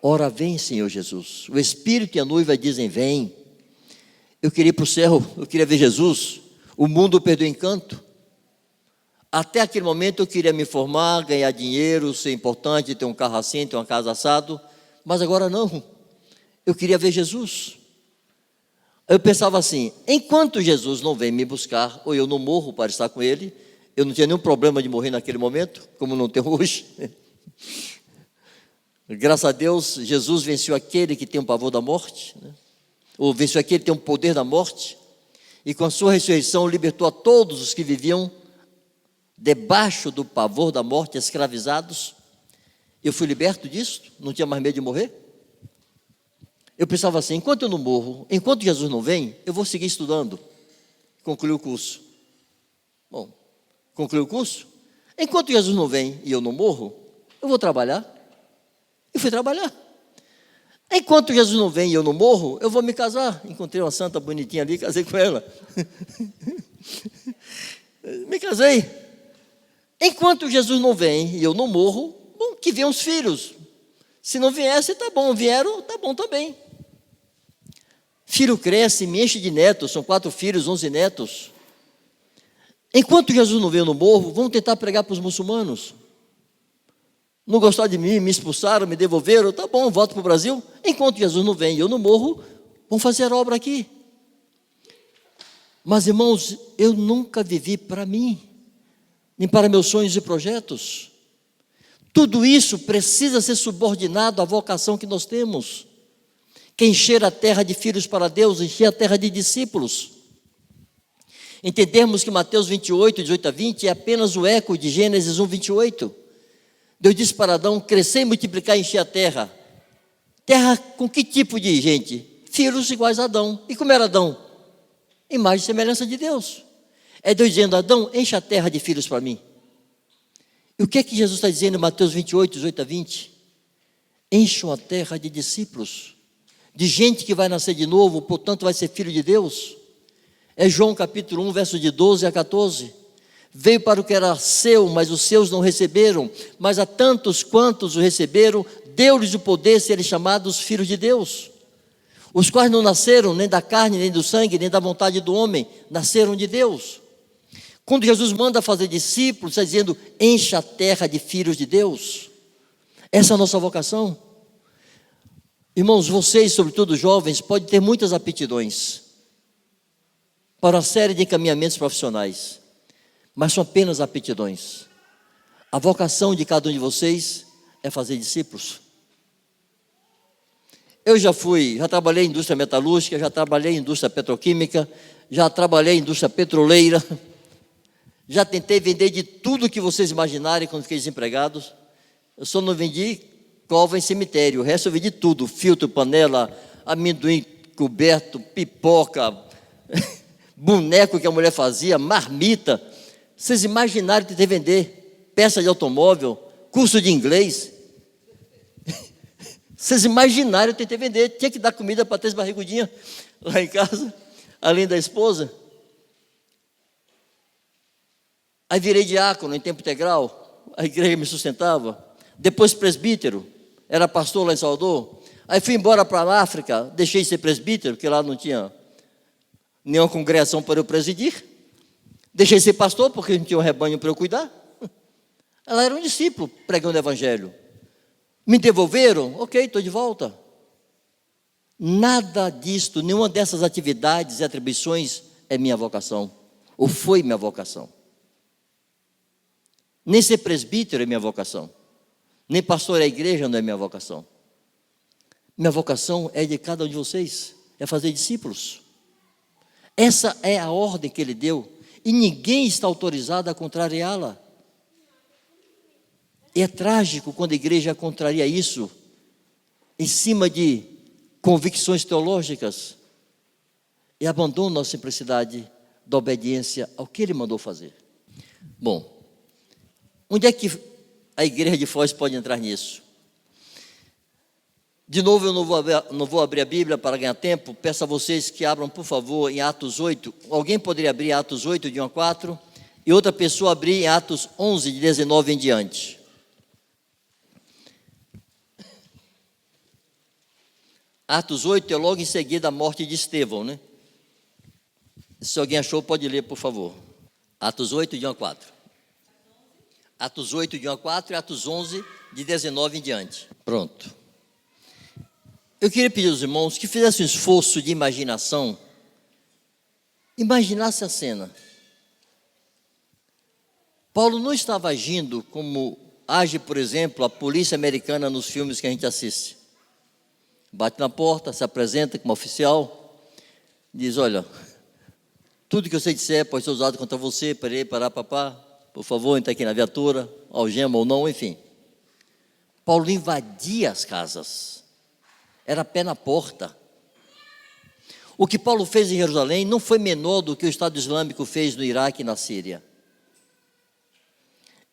Ora vem, Senhor Jesus, o Espírito e a noiva dizem, vem. Eu queria ir para o céu, eu queria ver Jesus, o mundo perdeu o encanto. Até aquele momento eu queria me formar, ganhar dinheiro, ser importante, ter um carro assim, ter uma casa assado, mas agora não, eu queria ver Jesus. Eu pensava assim, enquanto Jesus não vem me buscar, ou eu não morro para estar com Ele, eu não tinha nenhum problema de morrer naquele momento, como não tenho hoje. Graças a Deus, Jesus venceu aquele que tem o pavor da morte, né? Ou venceu aquele que tem o poder da morte, e com a sua ressurreição libertou a todos os que viviam debaixo do pavor da morte, escravizados. Eu fui liberto disso, não tinha mais medo de morrer. Eu pensava assim, enquanto eu não morro, enquanto Jesus não vem, eu vou seguir estudando, concluir o curso. Bom, concluir o curso, enquanto Jesus não vem e eu não morro, eu vou trabalhar. E fui trabalhar. Enquanto Jesus não vem e eu não morro, eu vou me casar. Encontrei uma santa bonitinha ali, casei com ela. Me casei. Enquanto Jesus não vem e eu não morro, bom, que venham os filhos. Se não viesse, tá bom. Vieram, tá bom também. Filho cresce, me enche de netos. São 4 filhos, 11 netos. Enquanto Jesus não vem e eu não morro, vamos tentar pregar para os muçulmanos. Não gostaram de mim, me expulsaram, me devolveram, tá bom, volto para o Brasil. Enquanto Jesus não vem e eu não morro, vamos fazer a obra aqui. Mas, irmãos, eu nunca vivi para mim, nem para meus sonhos e projetos. Tudo isso precisa ser subordinado à vocação que nós temos. Que encher a terra de filhos para Deus, encher a terra de discípulos. Entendermos que Mateus 28, 18 a 20 é apenas o eco de Gênesis 1, 28. Deus disse para Adão, crescer e multiplicar e encher a terra. Terra com que tipo de gente? Filhos iguais a Adão. E como era Adão? Imagem e semelhança de Deus. É Deus dizendo, Adão, enche a terra de filhos para mim. E o que é que Jesus está dizendo em Mateus 28, 18 a 20? Encham a terra de discípulos, de gente que vai nascer de novo, portanto vai ser filho de Deus. É João capítulo 1, versos de 12 a 14. Veio para o que era seu, mas os seus não receberam. Mas a tantos quantos o receberam, deu-lhes o poder de serem chamados filhos de Deus. Os quais não nasceram nem da carne, nem do sangue, nem da vontade do homem, nasceram de Deus. Quando Jesus manda fazer discípulos, está dizendo, encha a terra de filhos de Deus. Essa é a nossa vocação. Irmãos, vocês, sobretudo jovens, podem ter muitas aptidões para uma série de encaminhamentos profissionais, mas são apenas aptidões. A vocação de cada um de vocês é fazer discípulos. Eu já trabalhei em indústria metalúrgica, já trabalhei em indústria petroquímica, já trabalhei em indústria petroleira, já tentei vender de tudo que vocês imaginarem quando fiquei desempregado. Eu só não vendi cova em cemitério, o resto eu vendi tudo, filtro, panela, amendoim coberto, pipoca, boneco que a mulher fazia, marmita. Vocês imaginaram tentar vender peça de automóvel, curso de inglês? Vocês imaginaram eu tentei vender, tinha que dar comida para 3 barrigudinhas lá em casa, além da esposa. Aí virei diácono em tempo integral, a igreja me sustentava. Depois presbítero, era pastor lá em Salvador. Aí fui embora para a África, deixei de ser presbítero, porque lá não tinha nenhuma congregação para eu presidir. Deixei de ser pastor, porque não tinha um rebanho para eu cuidar. Ela era um discípulo pregando o evangelho. Me devolveram? Ok, estou de volta. Nada disto, nenhuma dessas atividades e atribuições é minha vocação, ou foi minha vocação. Nem ser presbítero é minha vocação, nem pastor da igreja não é minha vocação. Minha vocação é de cada um de vocês, é fazer discípulos. Essa é a ordem que Ele deu, e ninguém está autorizado a contrariá-la. E é trágico quando a igreja contraria isso, em cima de convicções teológicas, e abandona a simplicidade da obediência ao que Ele mandou fazer. Bom, onde é que a igreja de Foz pode entrar nisso? De novo, eu não vou abrir a Bíblia para ganhar tempo. Peço a vocês que abram, por favor, em Atos 8. Alguém poderia abrir Atos 8, de 1 a 4, e outra pessoa abrir em Atos 11, de 19 em diante. Atos 8 é logo em seguida a morte de Estevão, né? Se alguém achou, pode ler, por favor. Atos 8, de 1 a 4. Atos 8, de 1 a 4 e Atos 11, de 19 em diante. Pronto. Eu queria pedir aos irmãos que fizessem um esforço de imaginação. Imaginasse a cena. Paulo não estava agindo como age, por exemplo, a polícia americana nos filmes que a gente assiste. Bate na porta, se apresenta como oficial, diz: olha, tudo que você disser pode ser usado contra você, papá, por favor, entra aqui na viatura, algema ou não, enfim. Paulo invadia as casas, era pé na porta. O que Paulo fez em Jerusalém não foi menor do que o Estado Islâmico fez no Iraque e na Síria.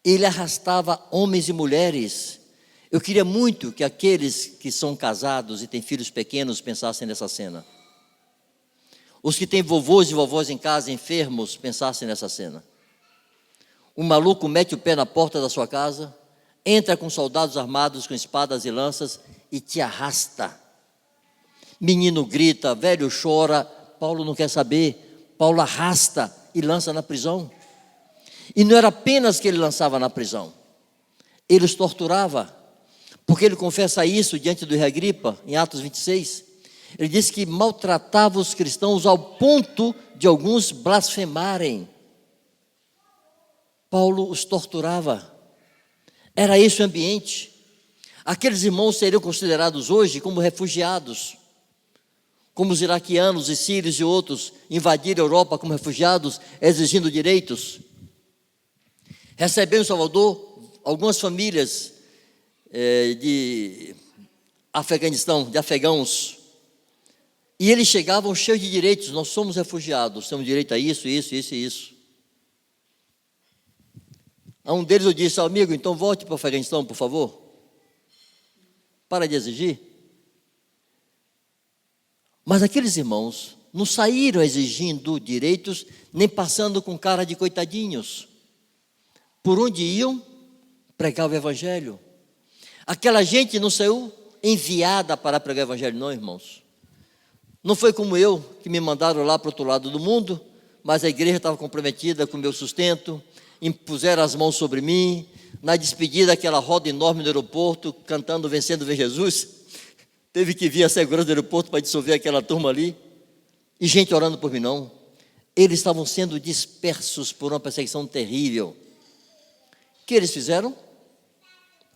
Ele arrastava homens e mulheres. Eu queria muito que aqueles que são casados e têm filhos pequenos pensassem nessa cena. Os que têm vovôs e vovós em casa, enfermos, pensassem nessa cena. Um maluco mete o pé na porta da sua casa, entra com soldados armados com espadas e lanças e te arrasta. Menino grita, velho chora, Paulo não quer saber. Paulo arrasta e lança na prisão. E não era apenas que ele lançava na prisão, ele os torturava. Porque ele confessa isso diante do rei Agripa, em Atos 26. Ele diz que maltratava os cristãos ao ponto de alguns blasfemarem. Paulo os torturava. Era esse o ambiente. Aqueles irmãos seriam considerados hoje como refugiados. Como os iraquianos e sírios e outros invadiram a Europa como refugiados, exigindo direitos. Receberam em Salvador algumas famílias de Afeganistão, de afegãos, e eles chegavam cheios de direitos. Nós somos refugiados, temos direito a isso, isso, isso e isso. A um deles eu disse: amigo, então volte para o Afeganistão, por favor, para de exigir. Mas aqueles irmãos não saíram exigindo direitos, nem passando com cara de coitadinhos. Por onde iam, pregavam o evangelho. Aquela gente não saiu enviada para pregar o evangelho, não, irmãos. Não foi como eu, que me mandaram lá para o outro lado do mundo, mas a igreja estava comprometida com o meu sustento, impuseram as mãos sobre mim, na despedida, aquela roda enorme no aeroporto, cantando Vencendo Vem Jesus, teve que vir a segurança do aeroporto para dissolver aquela turma ali, e gente orando por mim, não. Eles estavam sendo dispersos por uma perseguição terrível. O que eles fizeram?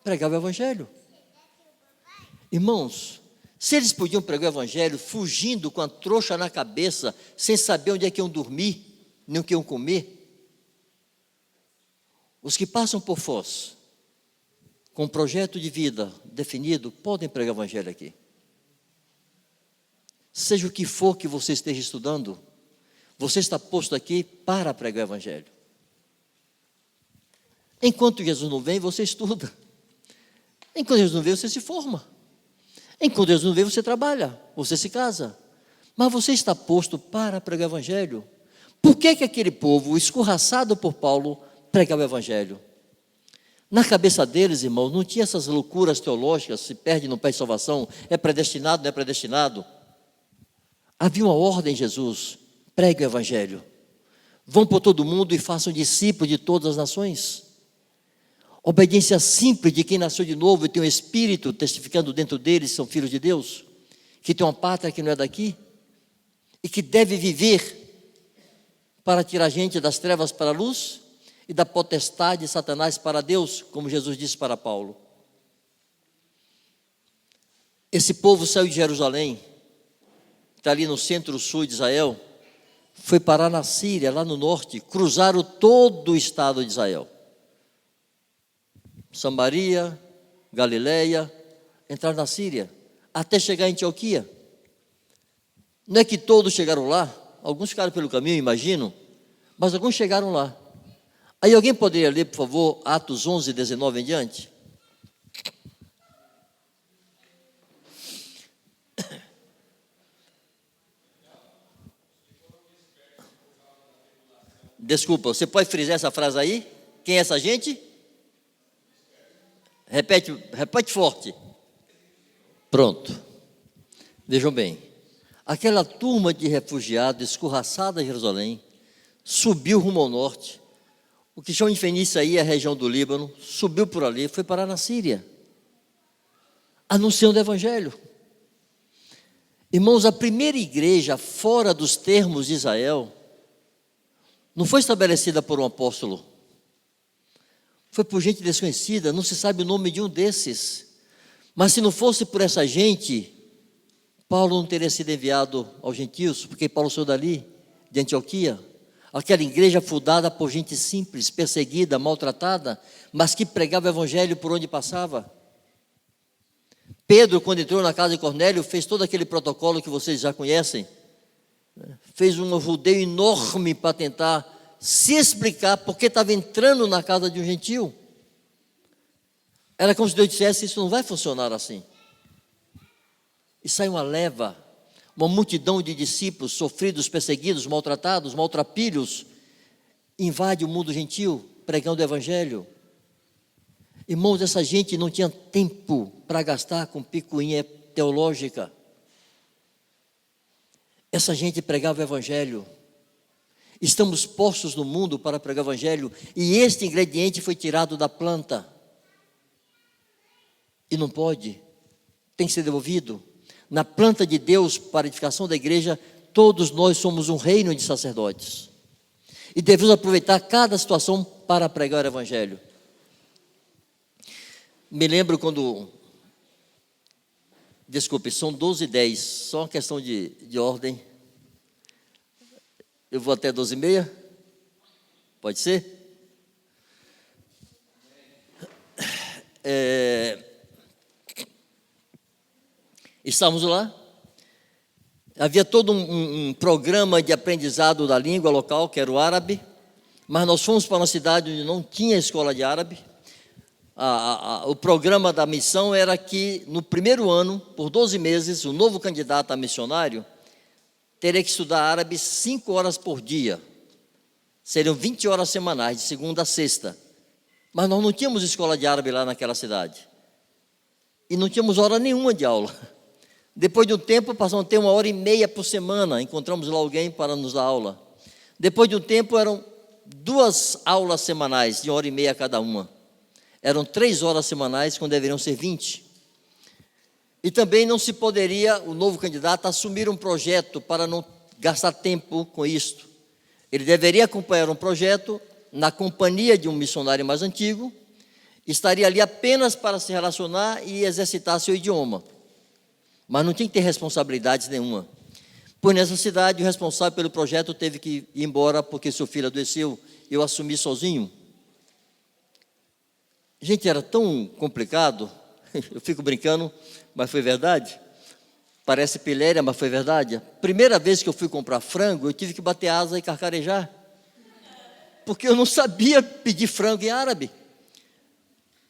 Pregavam o evangelho. Irmãos, se eles podiam pregar o evangelho fugindo com a trouxa na cabeça, sem saber onde é que iam dormir, nem o que iam comer, os que passam por Foz, com um projeto de vida definido, podem pregar o evangelho aqui. Seja o que for que você esteja estudando, você está posto aqui para pregar o evangelho. Enquanto Jesus não vem, você estuda. Enquanto Jesus não vem, você se forma. Enquanto Jesus não vem, você trabalha, você se casa. Mas você está posto para pregar o evangelho. Por que aquele povo, escorraçado por Paulo, pregava o evangelho? Na cabeça deles, irmãos, não tinha essas loucuras teológicas, se perde no pé de salvação, é predestinado, não é predestinado. Havia uma ordem em Jesus: pregue o evangelho. Vão por todo mundo e façam discípulos de todas as nações. Obediência simples de quem nasceu de novo e tem um Espírito testificando dentro deles, são filhos de Deus, que tem uma pátria que não é daqui, e que deve viver para tirar a gente das trevas para a luz e da potestade de Satanás para Deus, como Jesus disse para Paulo. Esse povo saiu de Jerusalém, está ali no centro-sul de Israel, foi parar na Síria, lá no norte, cruzaram todo o estado de Israel. Samaria, Galileia, entraram na Síria, até chegar em Antioquia. Não é que todos chegaram lá, alguns ficaram pelo caminho, imagino, mas alguns chegaram lá. Aí alguém poderia ler, por favor, Atos 11, 19 em diante? Desculpa, você pode frisar essa frase aí? Quem é essa gente? Repete forte. Pronto. Vejam bem. Aquela turma de refugiados escorraçada em Jerusalém subiu rumo ao norte. O que chamam de Fenícia aí é a região do Líbano. Subiu por ali, foi parar na Síria, anunciando o Evangelho. Irmãos, a primeira igreja fora dos termos de Israel não foi estabelecida por um apóstolo. Foi por gente desconhecida, não se sabe o nome de um desses. Mas se não fosse por essa gente, Paulo não teria sido enviado aos gentios, porque Paulo saiu dali, de Antioquia. Aquela igreja fundada por gente simples, perseguida, maltratada, mas que pregava o evangelho por onde passava. Pedro, quando entrou na casa de Cornélio, fez todo aquele protocolo que vocês já conhecem. Fez um rodeio enorme para tentar se explicar porque estava entrando na casa de um gentio. Era como se Deus dissesse: isso não vai funcionar assim. E sai uma leva, uma multidão de discípulos sofridos, perseguidos, maltratados, maltrapilhos, invade o mundo gentil, pregando o evangelho. Irmãos, essa gente não tinha tempo para gastar com picuinha teológica. Essa gente pregava o evangelho. Estamos postos no mundo para pregar o evangelho, e este ingrediente foi tirado da planta. E não pode, tem que ser devolvido. Na planta de Deus, para a edificação da igreja, todos nós somos um reino de sacerdotes. E devemos aproveitar cada situação para pregar o evangelho. Me lembro quando... Desculpe, são 12h10, só uma questão de ordem. Eu vou até 12h30? Pode ser? Estávamos lá. Havia todo um programa de aprendizado da língua local, que era o árabe. Mas nós fomos para uma cidade onde não tinha escola de árabe. O programa da missão era que no primeiro ano, por 12 meses, o novo candidato a missionário teria que estudar árabe 5 horas por dia. Seriam 20 horas semanais, de segunda a sexta. Mas nós não tínhamos escola de árabe lá naquela cidade. E não tínhamos hora nenhuma de aula. Depois de um tempo, passamos a ter 1h30 por semana. Encontramos lá alguém para nos dar aula. Depois de um tempo, eram 2 aulas semanais, de 1h30 cada uma. Eram 3 horas semanais, quando deveriam ser 20. E também não se poderia, o novo candidato, assumir um projeto para não gastar tempo com isto. Ele deveria acompanhar um projeto na companhia de um missionário mais antigo, estaria ali apenas para se relacionar e exercitar seu idioma. Mas não tinha que ter responsabilidade nenhuma. Pois nessa cidade, o responsável pelo projeto teve que ir embora porque seu filho adoeceu. Eu assumi sozinho. Gente, era tão complicado, eu fico brincando, mas foi verdade. Parece piléria, mas foi verdade. A primeira vez que eu fui comprar frango, eu tive que bater asa e carcarejar. Porque eu não sabia pedir frango em árabe.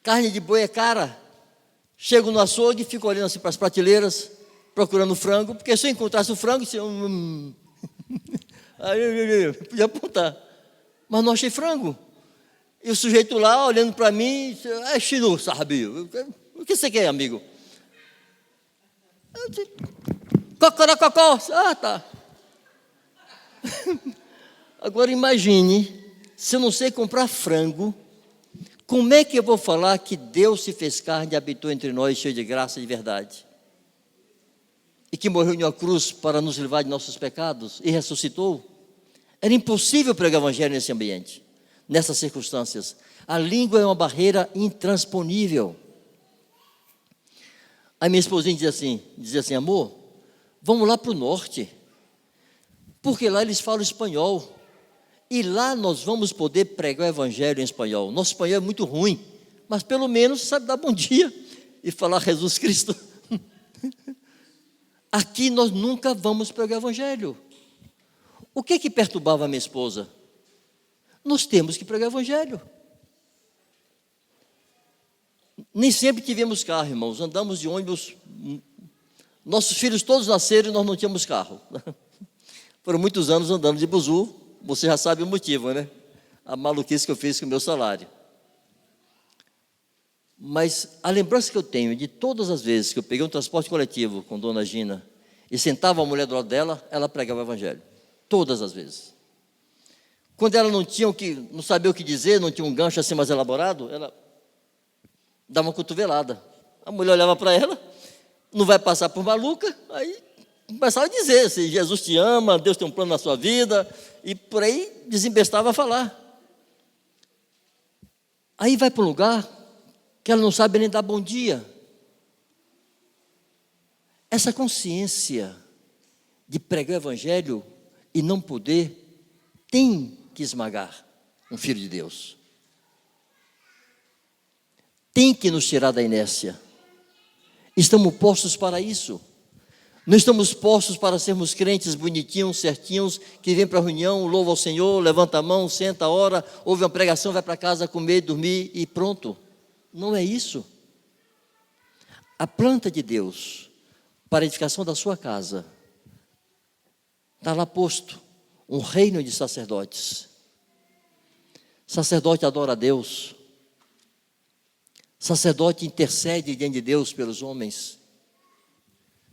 Carne de boi é cara. Chego no açougue e fico olhando assim para as prateleiras, procurando frango, porque se eu encontrasse o frango, aí eu podia apontar. Mas não achei frango. E o sujeito lá, olhando para mim, é chinu, sabe? O que você quer, amigo? Cocorococó. Ah, tá. Agora imagine, se eu não sei comprar frango, como é que eu vou falar que Deus se fez carne e habitou entre nós, cheio de graça e de verdade? E que morreu em uma cruz para nos livrar de nossos pecados e ressuscitou? Era impossível pregar o evangelho nesse ambiente. Nessas circunstâncias, a língua é uma barreira intransponível. A minha esposinha dizia assim: amor, vamos lá para o norte, porque lá eles falam espanhol, e lá nós vamos poder pregar o evangelho em espanhol. Nosso espanhol é muito ruim, mas pelo menos sabe dar bom dia e falar Jesus Cristo. Aqui nós nunca vamos pregar o evangelho. O que perturbava a minha esposa? Nós temos que pregar o evangelho. Nem sempre tivemos carro, irmãos, andamos de ônibus. Nossos filhos todos nasceram e nós não tínhamos carro. Foram muitos anos andando de buzu, você já sabe o motivo, né? A maluquice que eu fiz com o meu salário. Mas a lembrança que eu tenho de todas as vezes que eu peguei um transporte coletivo com Dona Gina e sentava a mulher do lado dela, ela pregava o evangelho. Todas as vezes. Quando ela não sabia o que dizer, não tinha um gancho assim mais elaborado, ela dava uma cotovelada. A mulher olhava para ela, não vai passar por maluca, aí começava a dizer assim, Jesus te ama, Deus tem um plano na sua vida, e por aí desembestava a falar. Aí vai para um lugar que ela não sabe nem dar bom dia. Essa consciência de pregar o evangelho e não poder, tem que esmagar um filho de Deus. Tem que nos tirar da inércia. Estamos postos para isso. Não estamos postos para sermos crentes bonitinhos, certinhos, que vem para a reunião, louva ao Senhor, levanta a mão, senta, ora, ouve uma pregação, vai para casa comer, dormir e pronto. Não é isso. A planta de Deus para a edificação da sua casa está lá posto um reino de sacerdotes. Sacerdote adora a Deus. Sacerdote intercede diante de Deus pelos homens.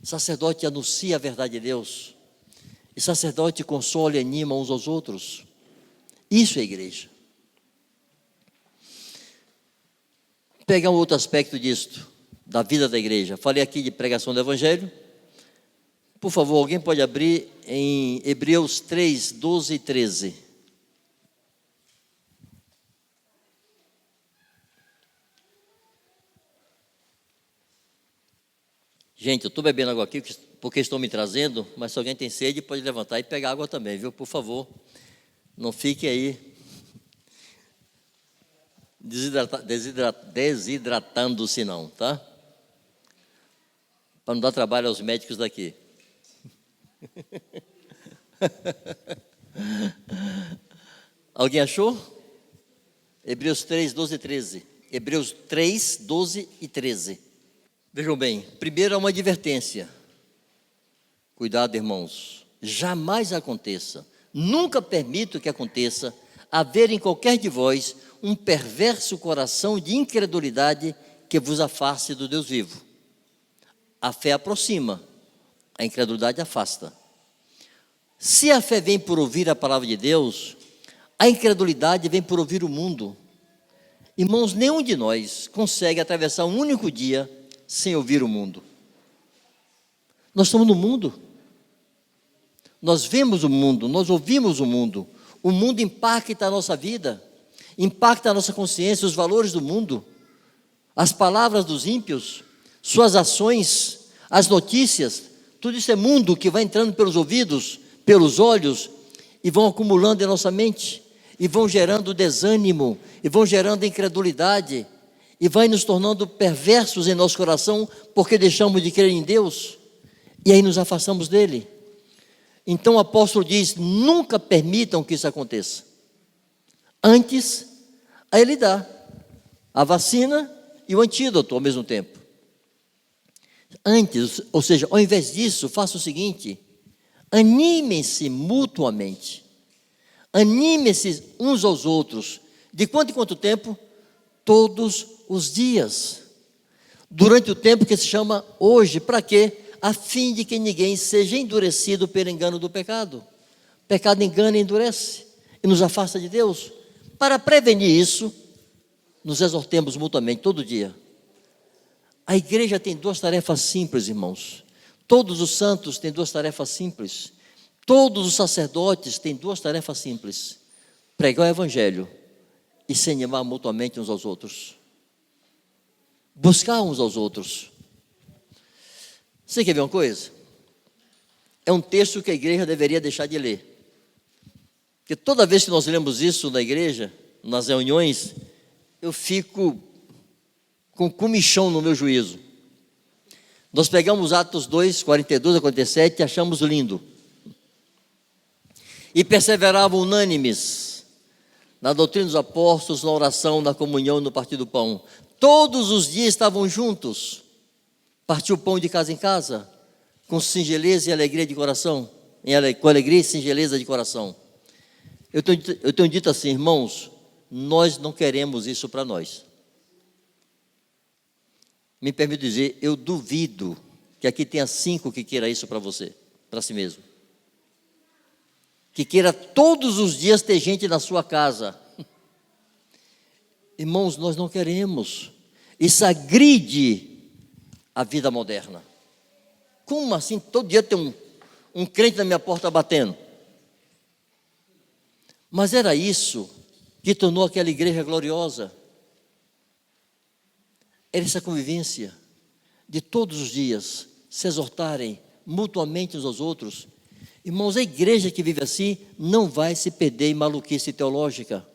Sacerdote anuncia a verdade de Deus. E sacerdote consola e anima uns aos outros. Isso é igreja. Pegar um outro aspecto disto, da vida da igreja. Falei aqui de pregação do evangelho. Por favor, alguém pode abrir em Hebreus 3, 12 e 13. Gente, eu estou bebendo água aqui porque estão me trazendo, mas se alguém tem sede, pode levantar e pegar água também, viu? Por favor, não fique aí desidratando-se não, tá? Para não dar trabalho aos médicos daqui. Alguém achou? Hebreus 3, 12 e 13. Hebreus 3, 12 e 13. Vejam bem, primeiro é uma advertência. Cuidado, irmãos, jamais aconteça, nunca permito que aconteça, haver em qualquer de vós um perverso coração de incredulidade que vos afaste do Deus vivo. A fé aproxima, a incredulidade afasta. Se a fé vem por ouvir a palavra de Deus, a incredulidade vem por ouvir o mundo. Irmãos, nenhum de nós consegue atravessar um único dia sem ouvir o mundo. Nós estamos no mundo. Nós vemos o mundo, nós ouvimos o mundo. O mundo impacta a nossa vida, impacta a nossa consciência, os valores do mundo, as palavras dos ímpios, suas ações, as notícias, tudo isso é mundo que vai entrando pelos ouvidos, pelos olhos, e vão acumulando em nossa mente, e vão gerando desânimo, e vão gerando incredulidade, e vai nos tornando perversos em nosso coração, porque deixamos de crer em Deus, e aí nos afastamos dele. Então o apóstolo diz, nunca permitam que isso aconteça. Antes, a ele dá a vacina e o antídoto ao mesmo tempo. Antes, ou seja, ao invés disso, faça o seguinte, animem-se mutuamente, animem-se uns aos outros, de quanto em quanto tempo? Todos os dias, durante o tempo que se chama hoje, para quê? A fim de que ninguém seja endurecido pelo engano do pecado. O pecado engana e endurece, e nos afasta de Deus. Para prevenir isso, nos exortemos mutuamente todo dia. A igreja tem duas tarefas simples, irmãos. Todos os santos têm duas tarefas simples. Todos os sacerdotes têm duas tarefas simples: pregar o evangelho e se animar mutuamente uns aos outros. Buscar uns aos outros. Você quer ver uma coisa? É um texto que a igreja deveria deixar de ler. Porque toda vez que nós lemos isso na igreja, nas reuniões, eu fico com comichão no meu juízo. Nós pegamos Atos 2, 42 a 47 e achamos lindo. E perseveravam unânimes na doutrina dos apóstolos, na oração, na comunhão, no partir do pão. Todos os dias estavam juntos, partiu o pão de casa em casa, com singeleza e alegria de coração, com alegria e singeleza de coração. Eu tenho dito assim, irmãos, nós não queremos isso para nós. Me permito dizer, eu duvido que aqui tenha 5 que queira isso para você, para si mesmo. Que queira todos os dias ter gente na sua casa. Irmãos, nós não queremos. Isso agride a vida moderna. Como assim todo dia tem um crente na minha porta batendo? Mas era isso que tornou aquela igreja gloriosa. Era essa convivência de todos os dias se exortarem mutuamente uns aos outros. Irmãos, a igreja que vive assim não vai se perder em maluquice teológica.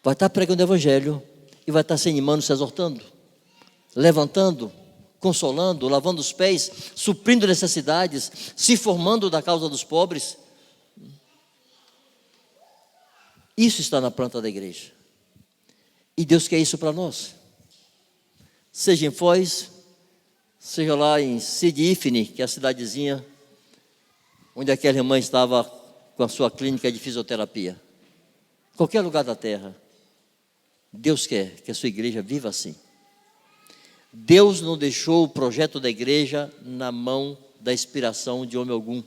Vai estar pregando o evangelho e vai estar se animando, se exortando, levantando, consolando, lavando os pés, suprindo necessidades, se formando da causa dos pobres. Isso está na planta da igreja. E Deus quer isso para nós. Seja em Foz, seja lá em Sidífone, que é a cidadezinha onde aquela irmã estava com a sua clínica de fisioterapia. Qualquer lugar da terra, Deus quer que a sua igreja viva assim. Deus não deixou o projeto da igreja na mão da inspiração de homem algum.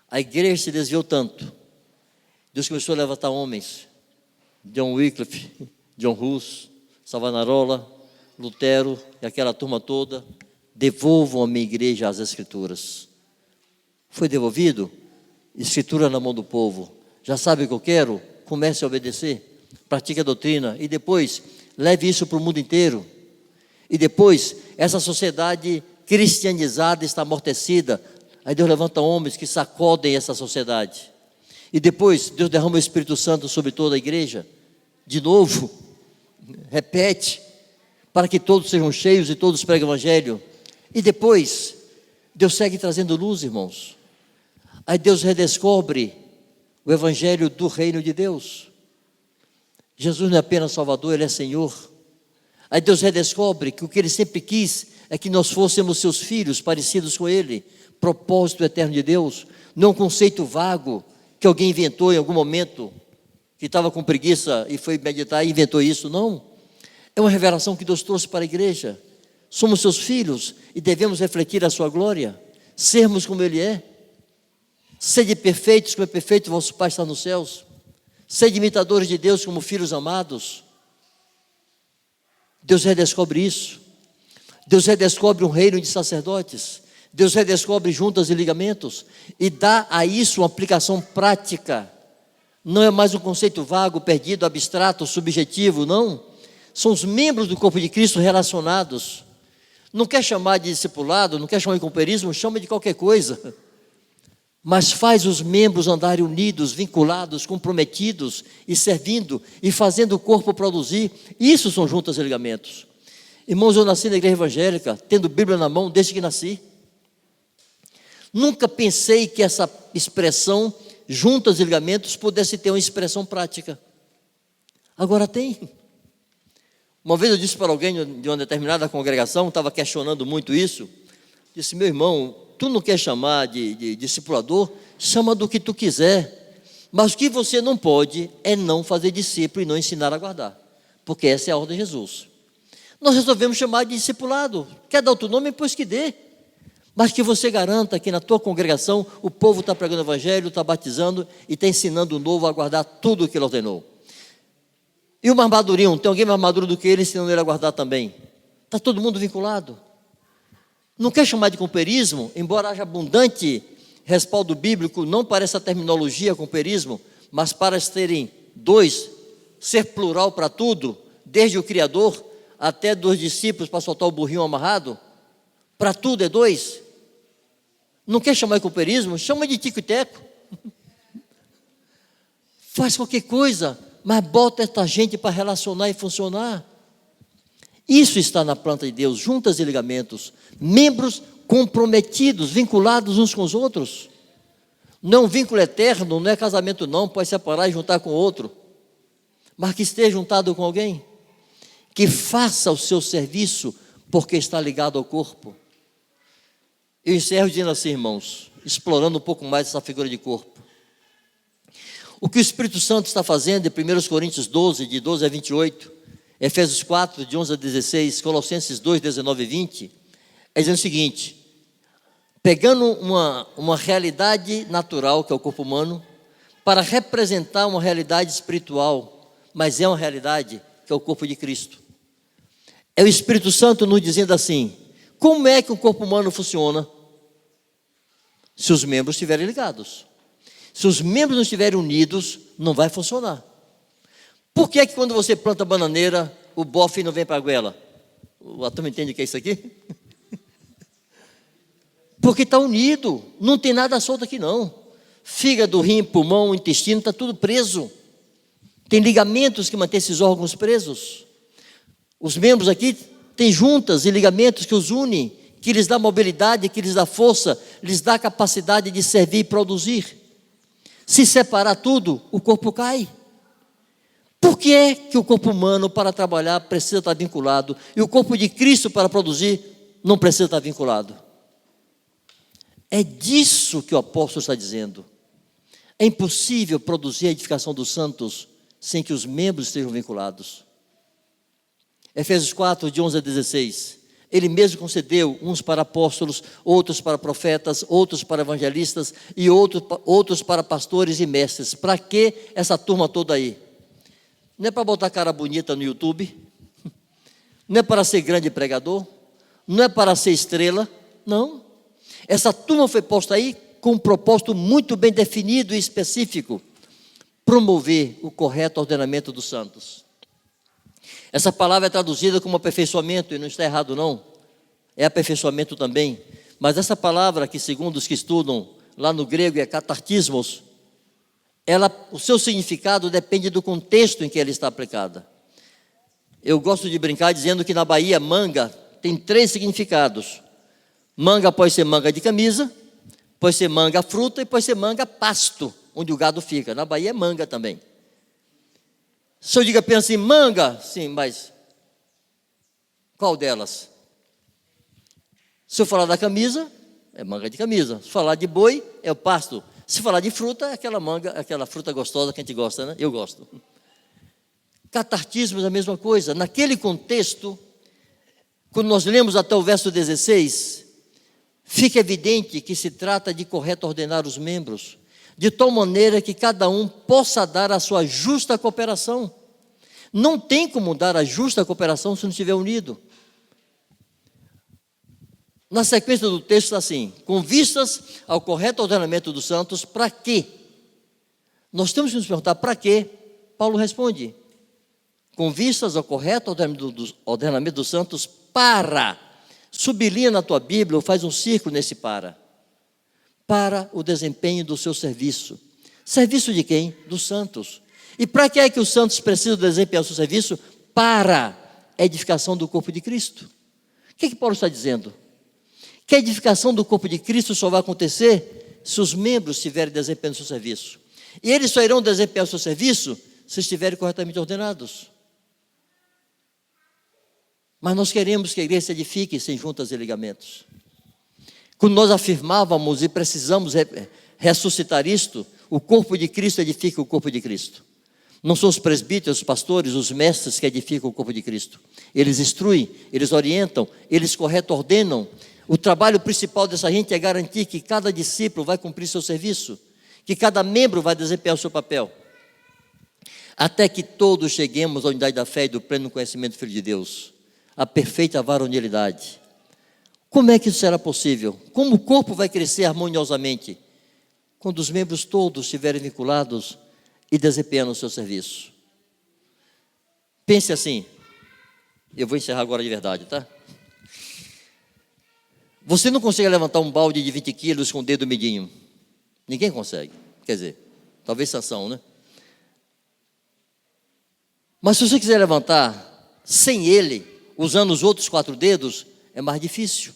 A igreja se desviou tanto. Deus começou a levantar homens. John Wycliffe, John Hus, Savonarola, Lutero e aquela turma toda. Devolvam a minha igreja às escrituras. Foi devolvido? Escritura na mão do povo. Já sabe o que eu quero? Comece a obedecer. Pratique a doutrina. E depois, leve isso para o mundo inteiro. E depois, essa sociedade cristianizada está amortecida. Aí Deus levanta homens que sacodem essa sociedade. E depois, Deus derrama o Espírito Santo sobre toda a igreja. De novo, repete, para que todos sejam cheios e todos preguem o evangelho. E depois, Deus segue trazendo luz, irmãos. Aí Deus redescobre o evangelho do reino de Deus. Jesus não é apenas Salvador, Ele é Senhor. Aí Deus redescobre que o que Ele sempre quis é que nós fôssemos seus filhos, parecidos com Ele. Propósito eterno de Deus, não um conceito vago que alguém inventou em algum momento, que estava com preguiça e foi meditar e inventou isso. Não, é uma revelação que Deus trouxe para a igreja. Somos seus filhos e devemos refletir a sua glória, sermos como Ele é. Sede perfeitos como é perfeito vosso Pai está nos céus. Sede imitadores de Deus como filhos amados. Deus redescobre isso. Deus redescobre um reino de sacerdotes. Deus redescobre juntas e ligamentos e dá a isso uma aplicação prática. Não é mais um conceito vago, perdido, abstrato, subjetivo, não. São os membros do corpo de Cristo relacionados. Não quer chamar de discipulado, não quer chamar de companheirismo, chama de qualquer coisa. Mas faz os membros andarem unidos, vinculados, comprometidos e servindo e fazendo o corpo produzir. Isso são juntas e ligamentos. Irmãos, eu nasci na igreja evangélica, tendo Bíblia na mão desde que nasci. Nunca pensei que essa expressão, juntas e ligamentos, pudesse ter uma expressão prática. Agora tem. Uma vez eu disse para alguém de uma determinada congregação, estava questionando muito isso, disse, meu irmão, tu não quer chamar de discipulador? Chama do que tu quiser. Mas o que você não pode é não fazer discípulo e não ensinar a guardar. Porque essa é a ordem de Jesus. Nós resolvemos chamar de discipulado. Quer dar outro nome? Pois que dê. Mas que você garanta que na tua congregação o povo está pregando o evangelho, está batizando e está ensinando o novo a guardar tudo o que ele ordenou. E o mais madurinho, tem alguém mais maduro do que ele ensinando ele a guardar também? Está todo mundo vinculado. Não quer chamar de companheirismo, embora haja abundante respaldo bíblico, não para essa terminologia companheirismo, mas para serem dois, ser plural para tudo, desde o Criador até dos discípulos para soltar o burrinho amarrado, para tudo é dois. Não quer chamar de companheirismo? Chama de tico e teco. Faz qualquer coisa, mas bota essa gente para relacionar e funcionar. Isso está na planta de Deus, juntas e ligamentos, membros comprometidos, vinculados uns com os outros. Não é um vínculo eterno, não é casamento não, pode separar e juntar com outro. Mas que esteja juntado com alguém, que faça o seu serviço porque está ligado ao corpo. Eu encerro dizendo assim, irmãos, explorando um pouco mais essa figura de corpo. O que o Espírito Santo está fazendo em 1 Coríntios 12, de 12 a 28, Efésios 4, de 11 a 16, Colossenses 2, 19 e 20, é dizendo o seguinte: pegando uma realidade natural, que é o corpo humano, para representar uma realidade espiritual, mas é uma realidade que é o corpo de Cristo. É o Espírito Santo nos dizendo assim: como é que o corpo humano funciona? Se os membros estiverem ligados. Se os membros não estiverem unidos, não vai funcionar. Por que é que quando você planta bananeira, o bofe não vem para a goela? A turma entende o que é isso aqui? Porque está unido, não tem nada solto aqui não. Fígado, rim, pulmão, intestino, está tudo preso. Tem ligamentos que mantêm esses órgãos presos. Os membros aqui têm juntas e ligamentos que os unem, que lhes dá mobilidade, que lhes dá força, lhes dá capacidade de servir e produzir. Se separar tudo, o corpo cai. Por que é que o corpo humano, para trabalhar, precisa estar vinculado, e o corpo de Cristo, para produzir, não precisa estar vinculado? É disso que o apóstolo está dizendo. É impossível produzir a edificação dos santos sem que os membros estejam vinculados. Efésios 4, de 11 a 16. Ele mesmo concedeu uns para apóstolos, outros para profetas, outros para evangelistas e outros para pastores e mestres. Para que essa turma toda aí? Não é para botar cara bonita no YouTube, não é para ser grande pregador, não é para ser estrela, não. Essa turma foi posta aí com um propósito muito bem definido e específico: promover o correto ordenamento dos santos. Essa palavra é traduzida como aperfeiçoamento, e não está errado não, é aperfeiçoamento também, mas essa palavra, que segundo os que estudam lá no grego é catartismos, o seu significado depende do contexto em que ela está aplicada. Eu gosto de brincar dizendo que na Bahia manga tem 3 significados. Manga pode ser manga de camisa, pode ser manga fruta e pode ser manga pasto, onde o gado fica. Na Bahia é manga também. Se eu digo apenas assim, manga, sim, mas qual delas? Se eu falar da camisa, é manga de camisa. Se falar de boi, é o pasto. Se falar de fruta, é aquela manga, aquela fruta gostosa que a gente gosta, né? Eu gosto. Catartismo é a mesma coisa. Naquele contexto, quando nós lemos até o verso 16, fica evidente que se trata de correto ordenar os membros, de tal maneira que cada um possa dar a sua justa cooperação. Não tem como dar a justa cooperação se não estiver unido. Na sequência do texto está assim: com vistas ao correto ordenamento dos santos, para quê? Nós temos que nos perguntar para quê. Paulo responde: com vistas ao correto ordenamento dos santos, para. Sublinha na tua Bíblia, ou faz um círculo nesse para o desempenho do seu serviço. Serviço de quem? Dos santos. E para que é que os santos precisam desempenhar o seu serviço? Para a edificação do corpo de Cristo. O que Paulo está dizendo? Que a edificação do corpo de Cristo só vai acontecer se os membros estiverem desempenhando o seu serviço. E eles só irão desempenhar o seu serviço se estiverem corretamente ordenados. Mas nós queremos que a igreja se edifique sem juntas e ligamentos. Quando nós afirmávamos e precisamos ressuscitar isto, o corpo de Cristo edifica o corpo de Cristo. Não são os presbíteros, os pastores, os mestres que edificam o corpo de Cristo. Eles instruem, eles orientam, eles ordenam. O trabalho principal dessa gente é garantir que cada discípulo vai cumprir seu serviço, que cada membro vai desempenhar o seu papel, até que todos cheguemos à unidade da fé e do pleno conhecimento do Filho de Deus, a perfeita varonilidade. Como é que isso será possível? Como o corpo vai crescer harmoniosamente? Quando os membros todos estiverem vinculados e desempenhando o seu serviço. Pense assim, eu vou encerrar agora de verdade, tá? Você não consegue levantar um balde de 20 quilos com o dedo midinho. Ninguém consegue. Quer dizer, talvez Sansão, né? Mas se você quiser levantar sem ele, usando os outros 4 dedos, é mais difícil.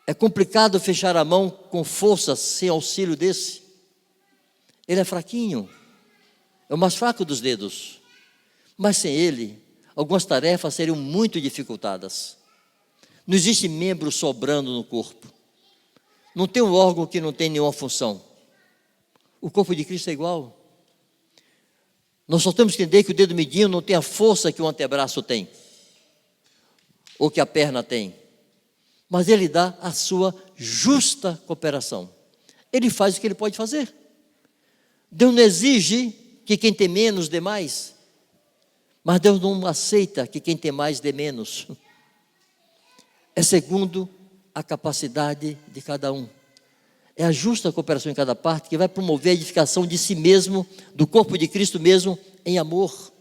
É complicado fechar a mão com força sem auxílio desse. Ele é fraquinho, é o mais fraco dos dedos. Mas sem ele, algumas tarefas seriam muito dificultadas. Não existe membro sobrando no corpo. Não tem um órgão que não tem nenhuma função. O corpo de Cristo é igual. Nós só temos que entender que o dedo mindinho não tem a força que o antebraço tem, ou que a perna tem. Mas ele dá a sua justa cooperação. Ele faz o que ele pode fazer. Deus não exige que quem tem menos dê mais, mas Deus não aceita que quem tem mais dê menos. É segundo a capacidade de cada um. É a justa cooperação em cada parte que vai promover a edificação de si mesmo, do corpo de Cristo mesmo, em amor.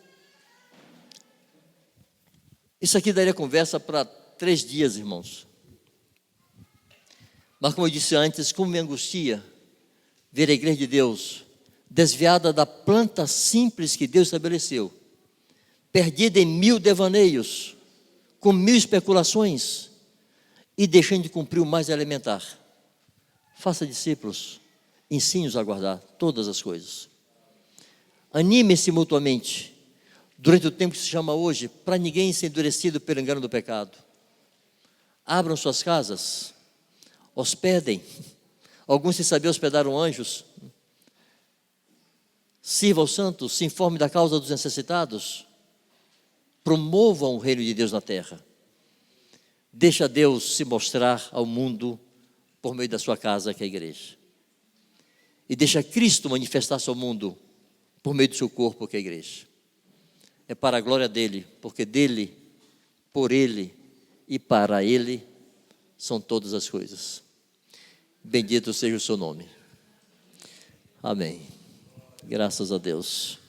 Isso aqui daria conversa para 3 dias, irmãos. Mas como eu disse antes, como me angustia ver a igreja de Deus desviada da planta simples que Deus estabeleceu, perdida em 1000 devaneios, com 1000 especulações, e deixando de cumprir o mais elementar. Faça discípulos, ensine-os a guardar todas as coisas. Anime-se mutuamente, durante o tempo que se chama hoje, para ninguém ser endurecido pelo engano do pecado. Abram suas casas, hospedem. Alguns, sem saber, hospedaram anjos. Sirva aos santos, se informe da causa dos necessitados. Promovam o reino de Deus na terra. Deixa Deus se mostrar ao mundo por meio da sua casa, que é a igreja. E deixa Cristo manifestar-se ao mundo por meio do seu corpo, que é a igreja. É para a glória dele, porque dele, por ele e para ele são todas as coisas. Bendito seja o seu nome. Amém. Graças a Deus.